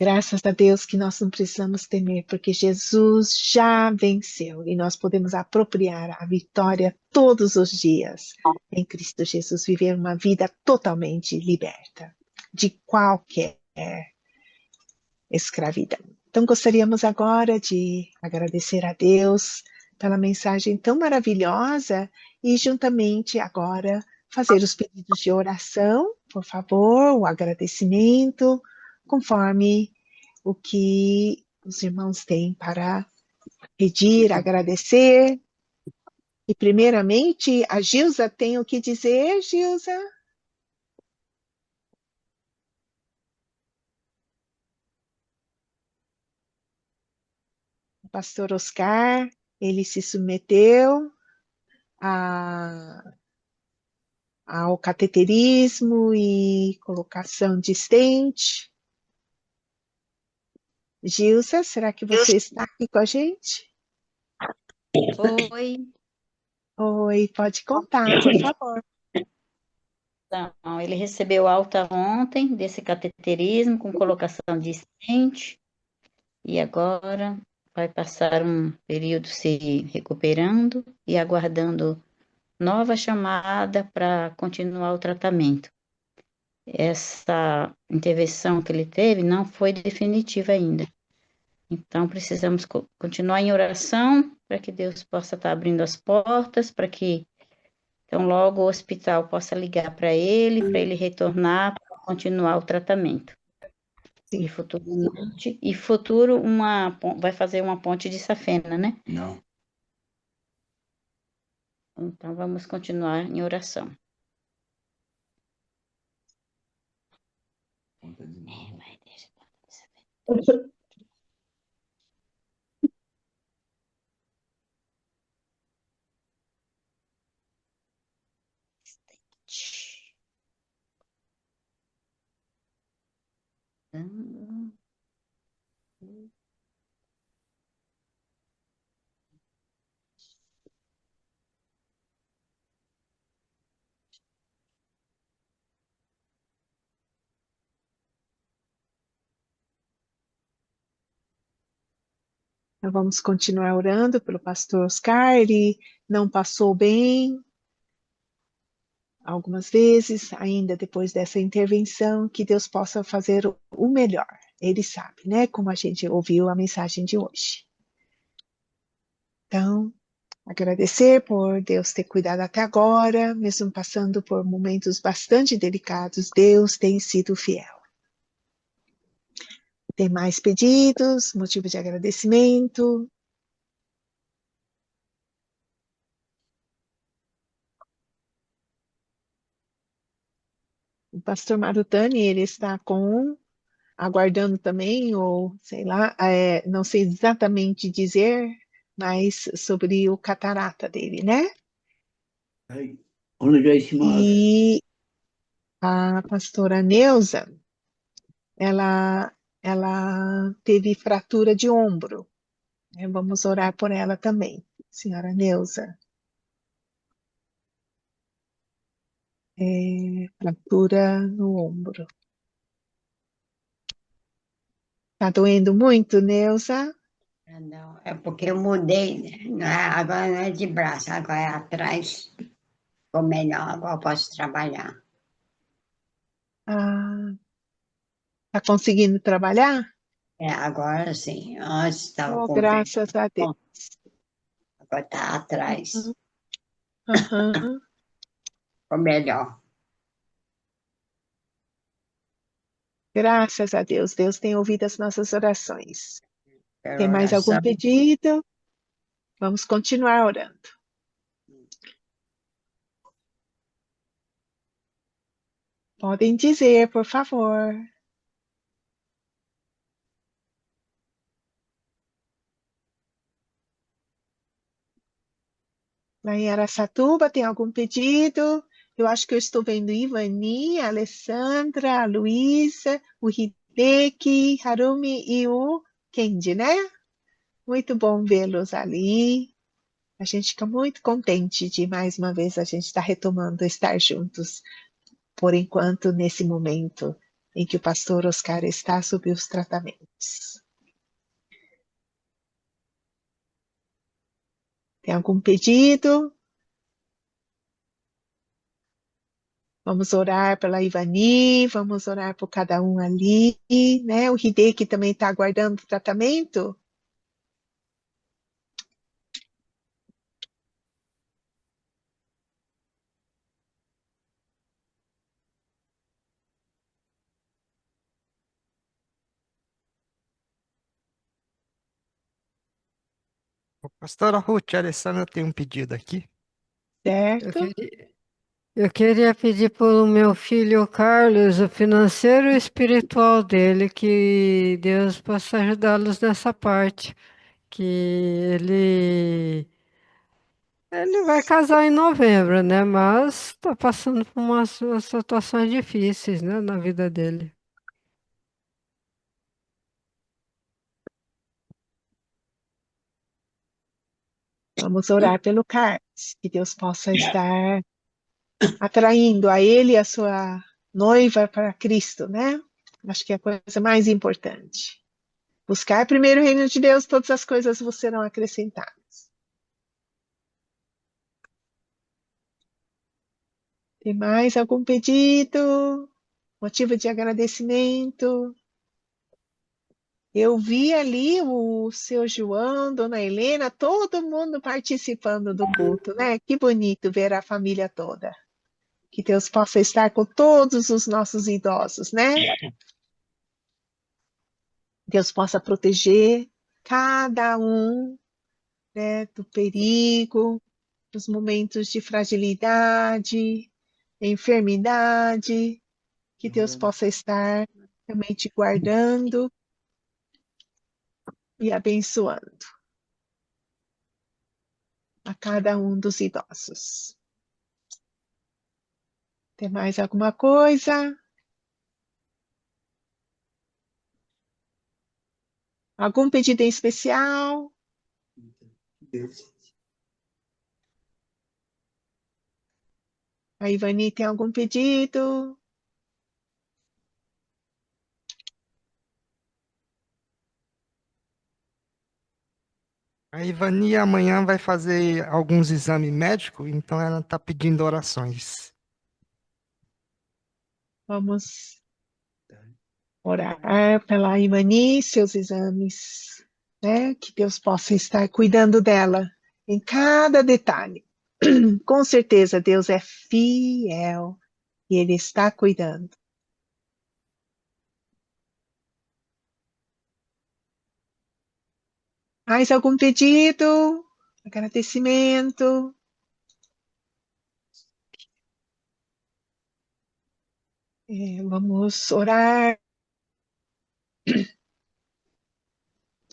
Graças a Deus que nós não precisamos temer, porque Jesus já venceu e nós podemos apropriar a vitória todos os dias em Cristo Jesus, viver uma vida totalmente liberta de qualquer escravidão. Então, gostaríamos agora de agradecer a Deus pela mensagem tão maravilhosa e, juntamente, agora, fazer os pedidos de oração, por favor, o agradecimento, conforme o que os irmãos têm para pedir, agradecer. E, primeiramente, a Gilza tem o que dizer, Gilza? O pastor Oscar, ele se submeteu ao cateterismo e colocação de stent. Gilza, será que você está aqui com a gente? Oi. Oi, pode contar, por favor. Então, ele recebeu alta ontem desse cateterismo com colocação de stent e agora vai passar um período se recuperando e aguardando nova chamada para continuar o tratamento. Essa intervenção que ele teve não foi definitiva ainda. Então, precisamos continuar em oração para que Deus possa estar abrindo as portas, para que, então, logo o hospital possa ligar para ele retornar para continuar o tratamento. Sim. E futuro vai fazer uma ponte de safena, né? Não. Então, vamos continuar em oração. Então, vamos continuar orando pelo pastor Oscar. Ele não passou bem algumas vezes, ainda depois dessa intervenção, que Deus possa fazer o melhor. Ele sabe, né? Como a gente ouviu a mensagem de hoje. Então, agradecer por Deus ter cuidado até agora, mesmo passando por momentos bastante delicados, Deus tem sido fiel. Tem mais pedidos, motivo de agradecimento? O pastor Marutani, ele está aguardando também, ou sei lá, não sei exatamente dizer, mas sobre o catarata dele, né? E a pastora Neuza, ela teve fratura de ombro. Vamos orar por ela também, senhora Neuza. Fratura no ombro. Tá doendo muito, Neuza? Não, é porque eu mudei, né? Agora não é de braço, agora é atrás. Ficou melhor, agora eu posso trabalhar. Ah, tá conseguindo trabalhar? Agora sim. Antes estava com graças a Deus. Agora está atrás. Uhum. Ficou melhor. Graças a Deus. Deus tem ouvido as nossas orações. Tem mais oração. algum pedido? Vamos continuar orando. Podem dizer, por favor. Lá em Araçatuba, tem algum pedido? Eu acho que eu estou vendo Ivani, a Alessandra, a Luísa, o Hideki, Harumi e o Kendi, né? Muito bom vê-los ali. A gente fica muito contente de, mais uma vez, a gente estar retomando, estar juntos, por enquanto, nesse momento em que o pastor Oscar está sob os tratamentos. Tem algum pedido? Vamos orar pela Ivani, vamos orar por cada um ali, né? O Hideki também está aguardando o tratamento. Pastora Ruth, a Alessandra tem um pedido aqui. Eu Certo? queria, eu queria pedir para o meu filho Carlos, o financeiro e espiritual dele, que Deus possa ajudá-los nessa parte, que ele vai casar em novembro, né? Mas está passando por umas situações difíceis, né, na vida dele. Vamos orar pelo Carlos, que Deus possa estar atraindo a ele e a sua noiva para Cristo, né? Acho que é a coisa mais importante. Buscar primeiro o reino de Deus, todas as coisas vos serão acrescentadas. Tem mais algum pedido? Motivo de agradecimento? Eu vi ali o seu João, Dona Helena, todo mundo participando do culto, né? Que bonito ver a família toda. Que Deus possa estar com todos os nossos idosos, né? Deus possa proteger cada um, né, do perigo, dos momentos de fragilidade, enfermidade, que Deus possa estar realmente guardando e abençoando a cada um dos idosos. Tem mais alguma coisa? Algum pedido em especial? A Ivani tem algum pedido? A Ivani amanhã vai fazer alguns exames médicos, então ela está pedindo orações. Vamos orar pela Ivani, seus exames, né? Que Deus possa estar cuidando dela em cada detalhe. Com certeza Deus é fiel e Ele está cuidando. Mais algum pedido? Agradecimento? Vamos orar.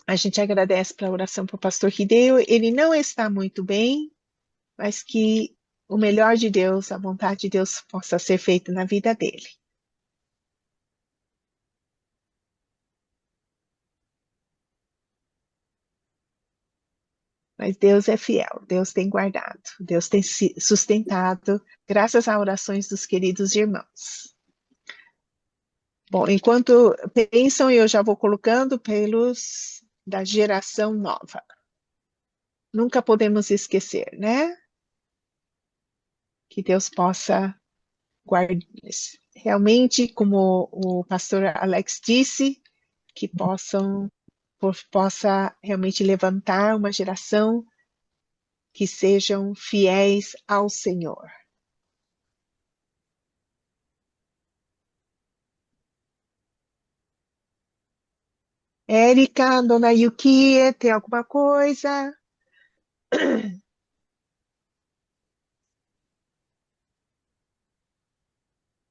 A gente agradece pela oração para o pastor Hideo. Ele não está muito bem, mas que o melhor de Deus, a vontade de Deus possa ser feita na vida dele. Mas Deus é fiel, Deus tem guardado, Deus tem se sustentado, graças a orações dos queridos irmãos. Bom, enquanto pensam, eu já vou colocando pelos da geração nova. Nunca podemos esquecer, né? Que Deus possa guardar, realmente, como o pastor Alex disse, que possa realmente levantar uma geração que sejam fiéis ao Senhor. Érica, Dona Yuki, tem alguma coisa?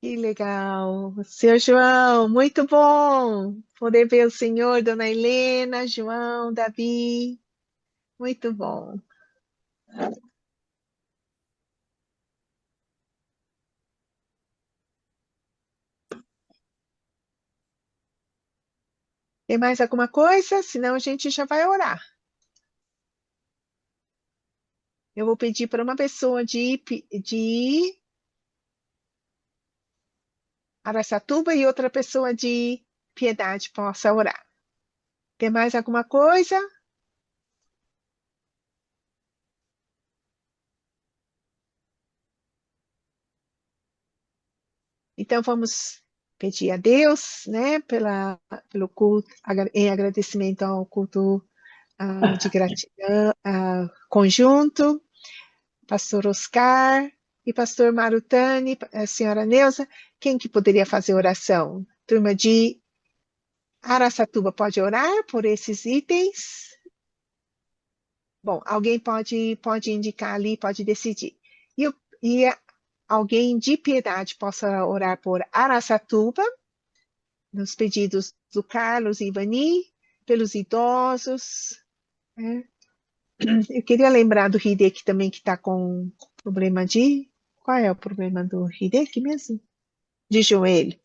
Que legal. Seu João, muito bom poder ver o senhor, Dona Helena, João, Davi. Muito bom. Tem mais alguma coisa? Senão a gente já vai orar. Eu vou pedir para uma pessoa de Araçatuba e outra pessoa de Piedade possa orar. Tem mais alguma coisa? Então vamos pedir a Deus, né, pelo culto, em agradecimento ao culto de gratidão conjunto, pastor Oscar e pastor Marutani, a senhora Neuza, quem que poderia fazer oração? Turma de Araçatuba pode orar por esses itens? Bom, alguém pode indicar ali, pode decidir. E alguém de Piedade possa orar por Araçatuba, nos pedidos do Carlos e Ivani, pelos idosos, né? Eu queria lembrar do Hideki também, que está com problema de... Qual é o problema do Hideki mesmo? De joelho.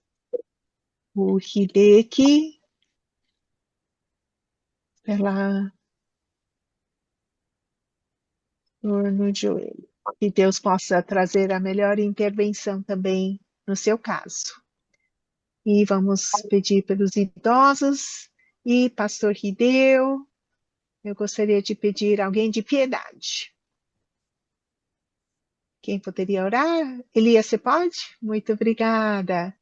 O Hideki, pela dor no joelho. Que Deus possa trazer a melhor intervenção também no seu caso. E vamos pedir pelos idosos e pastor Hideo. Eu gostaria de pedir alguém de Piedade. Quem poderia orar? Elias, você pode? Muito obrigada.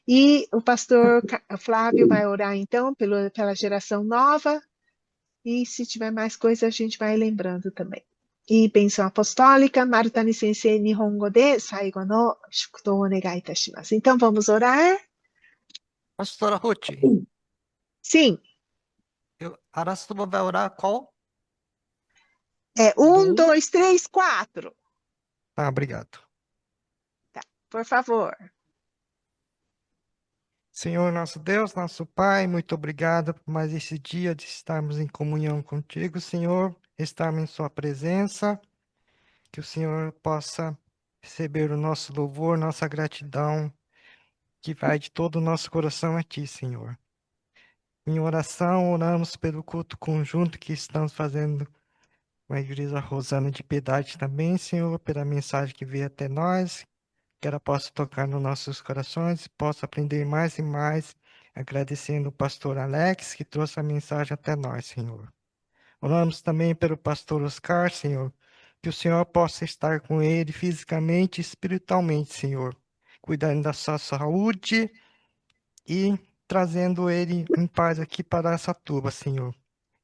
E o pastor Flávio vai orar, então, pela geração nova. E se tiver mais coisas, a gente vai lembrando também. E bênção apostólica, Marutani Sensei Nihongo de Saigo no Shukuto o negai itashimasu. Então, vamos orar? Pastora Ruth, Sim. Araçatuba vai orar qual? 1, 2, 3, 4. Tá, obrigado. Tá, por favor. Senhor nosso Deus, nosso Pai, muito obrigado por mais esse dia de estarmos em comunhão contigo, Senhor, estarmos em sua presença, que o Senhor possa receber o nosso louvor, nossa gratidão, que vai de todo o nosso coração a Ti, Senhor. Em oração, oramos pelo culto conjunto que estamos fazendo com a Igreja Rosana de Piedade também, Senhor, pela mensagem que veio até nós, que ela possa tocar nos nossos corações, possa aprender mais e mais, agradecendo o pastor Alex, que trouxe a mensagem até nós, Senhor. Oramos também pelo pastor Oscar, Senhor, que o Senhor possa estar com ele fisicamente e espiritualmente, Senhor, cuidando da sua saúde e trazendo ele em paz aqui para Araçatuba, Senhor,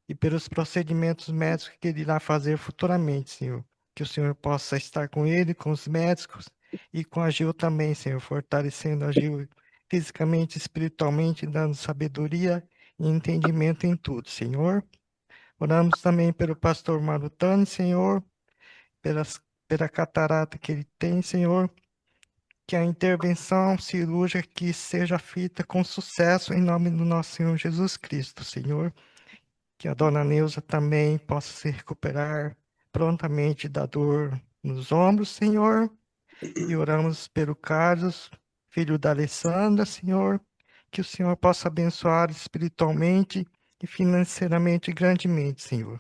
e pelos procedimentos médicos que ele irá fazer futuramente, Senhor, que o Senhor possa estar com ele, com os médicos, e com a Gil também, Senhor, fortalecendo a Gil fisicamente, espiritualmente, dando sabedoria e entendimento em tudo, Senhor. Oramos também pelo pastor Marutani, Senhor, pela catarata que ele tem, Senhor, que a intervenção cirúrgica que seja feita com sucesso em nome do nosso Senhor Jesus Cristo, Senhor. Que a dona Neuza também possa se recuperar prontamente da dor nos ombros, Senhor. E oramos pelo Carlos, filho da Alessandra, Senhor, que o Senhor possa abençoar espiritualmente e financeiramente grandemente, Senhor.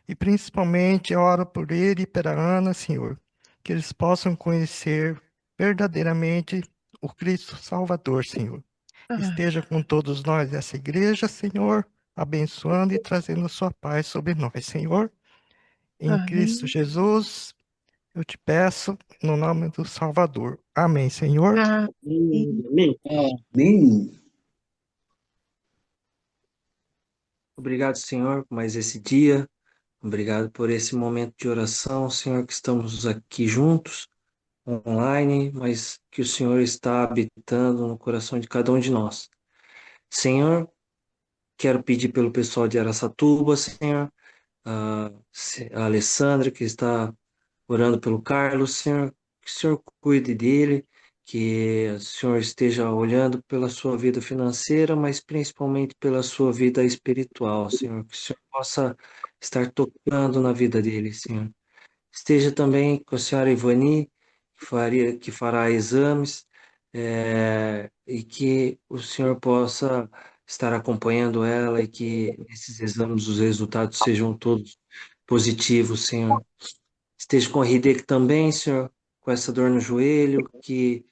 E principalmente oro por ele e pela Ana, Senhor, que eles possam conhecer verdadeiramente o Cristo Salvador, Senhor. Esteja com todos nós dessa igreja, Senhor, abençoando e trazendo sua paz sobre nós, Senhor. Em Cristo Jesus, eu te peço, no nome do Salvador. Amém, Senhor. Amém. Amém. Obrigado, Senhor, por mais esse dia. Obrigado por esse momento de oração, Senhor, que estamos aqui juntos, online, mas que o Senhor está habitando no coração de cada um de nós. Senhor, quero pedir pelo pessoal de Araçatuba, Senhor, a Alessandra, que está orando pelo Carlos, Senhor, que o Senhor cuide dele, que o Senhor esteja olhando pela sua vida financeira, mas principalmente pela sua vida espiritual, Senhor, que o Senhor possa estar tocando na vida dele, Senhor. Esteja também com a senhora Ivani, que fará exames, e que o Senhor possa estar acompanhando ela e que esses exames, os resultados sejam todos positivos, Senhor. Esteja com a Hideki também, Senhor, com essa dor no joelho, que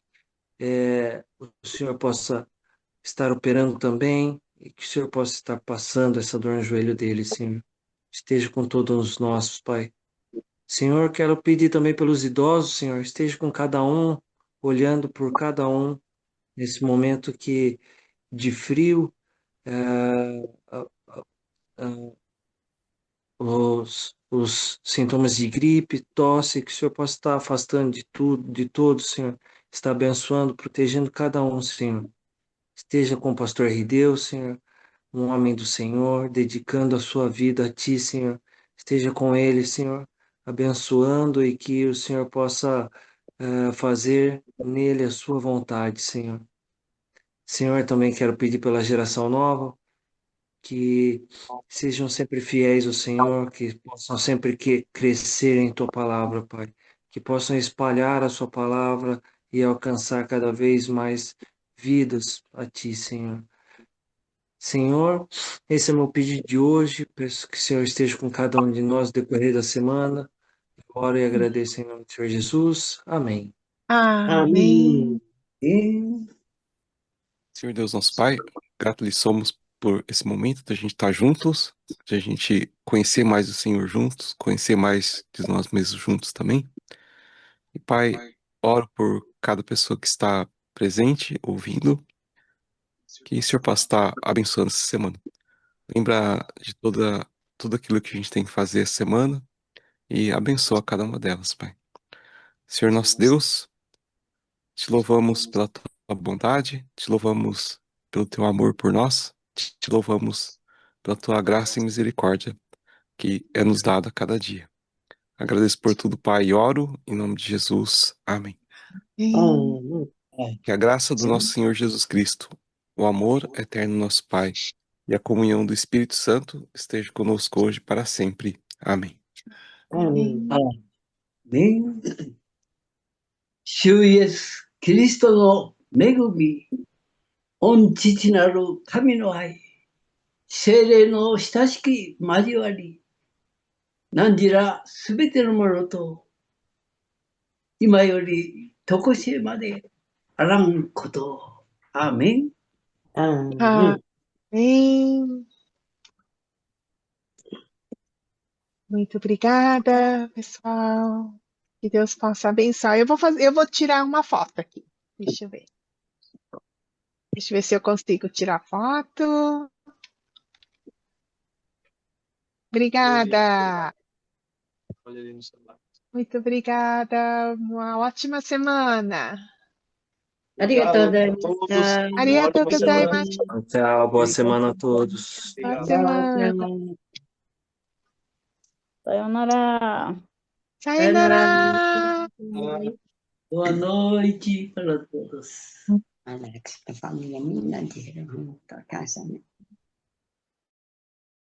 o Senhor possa estar operando também e que o Senhor possa estar passando essa dor no joelho dele, Senhor. Esteja com todos nós, Pai. Senhor, quero pedir também pelos idosos, Senhor, esteja com cada um, olhando por cada um nesse momento de frio, os sintomas de gripe, tosse, que o Senhor possa estar afastando de tudo, de todos, Senhor. Está abençoando, protegendo cada um, Senhor. Esteja com o pastor Rideu, Senhor, um homem do Senhor, dedicando a sua vida a Ti, Senhor. Esteja com ele, Senhor, abençoando e que o Senhor possa fazer nele a sua vontade, Senhor. Senhor, também quero pedir pela geração nova, que sejam sempre fiéis ao Senhor, que possam sempre crescer em Tua palavra, Pai. Que possam espalhar a Sua palavra e alcançar cada vez mais vidas a Ti, Senhor. Senhor, esse é o meu pedido de hoje. Peço que o Senhor esteja com cada um de nós no decorrer da semana. Oro e agradeço em nome do Senhor Jesus. Amém. Amém. Senhor Deus, nosso Pai, grato lhe somos por esse momento de a gente estar juntos, de a gente conhecer mais o Senhor juntos, conhecer mais de nós mesmos juntos também. E Pai, oro por cada pessoa que está presente, ouvindo, que o Senhor possa estar abençoando essa semana. Lembra de tudo aquilo que a gente tem que fazer essa semana e abençoa cada uma delas, Pai. Senhor nosso Deus, te louvamos pela tua bondade, te louvamos pelo teu amor por nós, te louvamos pela tua graça e misericórdia que é nos dada a cada dia. Agradeço por tudo, Pai, e oro em nome de Jesus. Amém. Que a graça do nosso Senhor Jesus Cristo, o amor eterno do nosso Pai e a comunhão do Espírito Santo esteja conosco hoje e para sempre. Amém. Amém. 主イエス・キリストの恵み、御父なる神の愛、聖霊の親しき交わり、何らすべてのものと、今より常しえまであらんこと。アーメン。 Amém. Muito obrigada, pessoal. Que Deus possa abençoar. Eu vou tirar uma foto aqui. Deixa eu ver. Deixa eu ver se eu consigo tirar foto. Obrigada. Muito obrigada. Uma ótima semana. Arigatou gozaimasu. Tchau, boa semana a todos. Boa semana. Sayonara. Sayonara. Boa noite para todos. Alex, a família minha inteira, tá casa, né?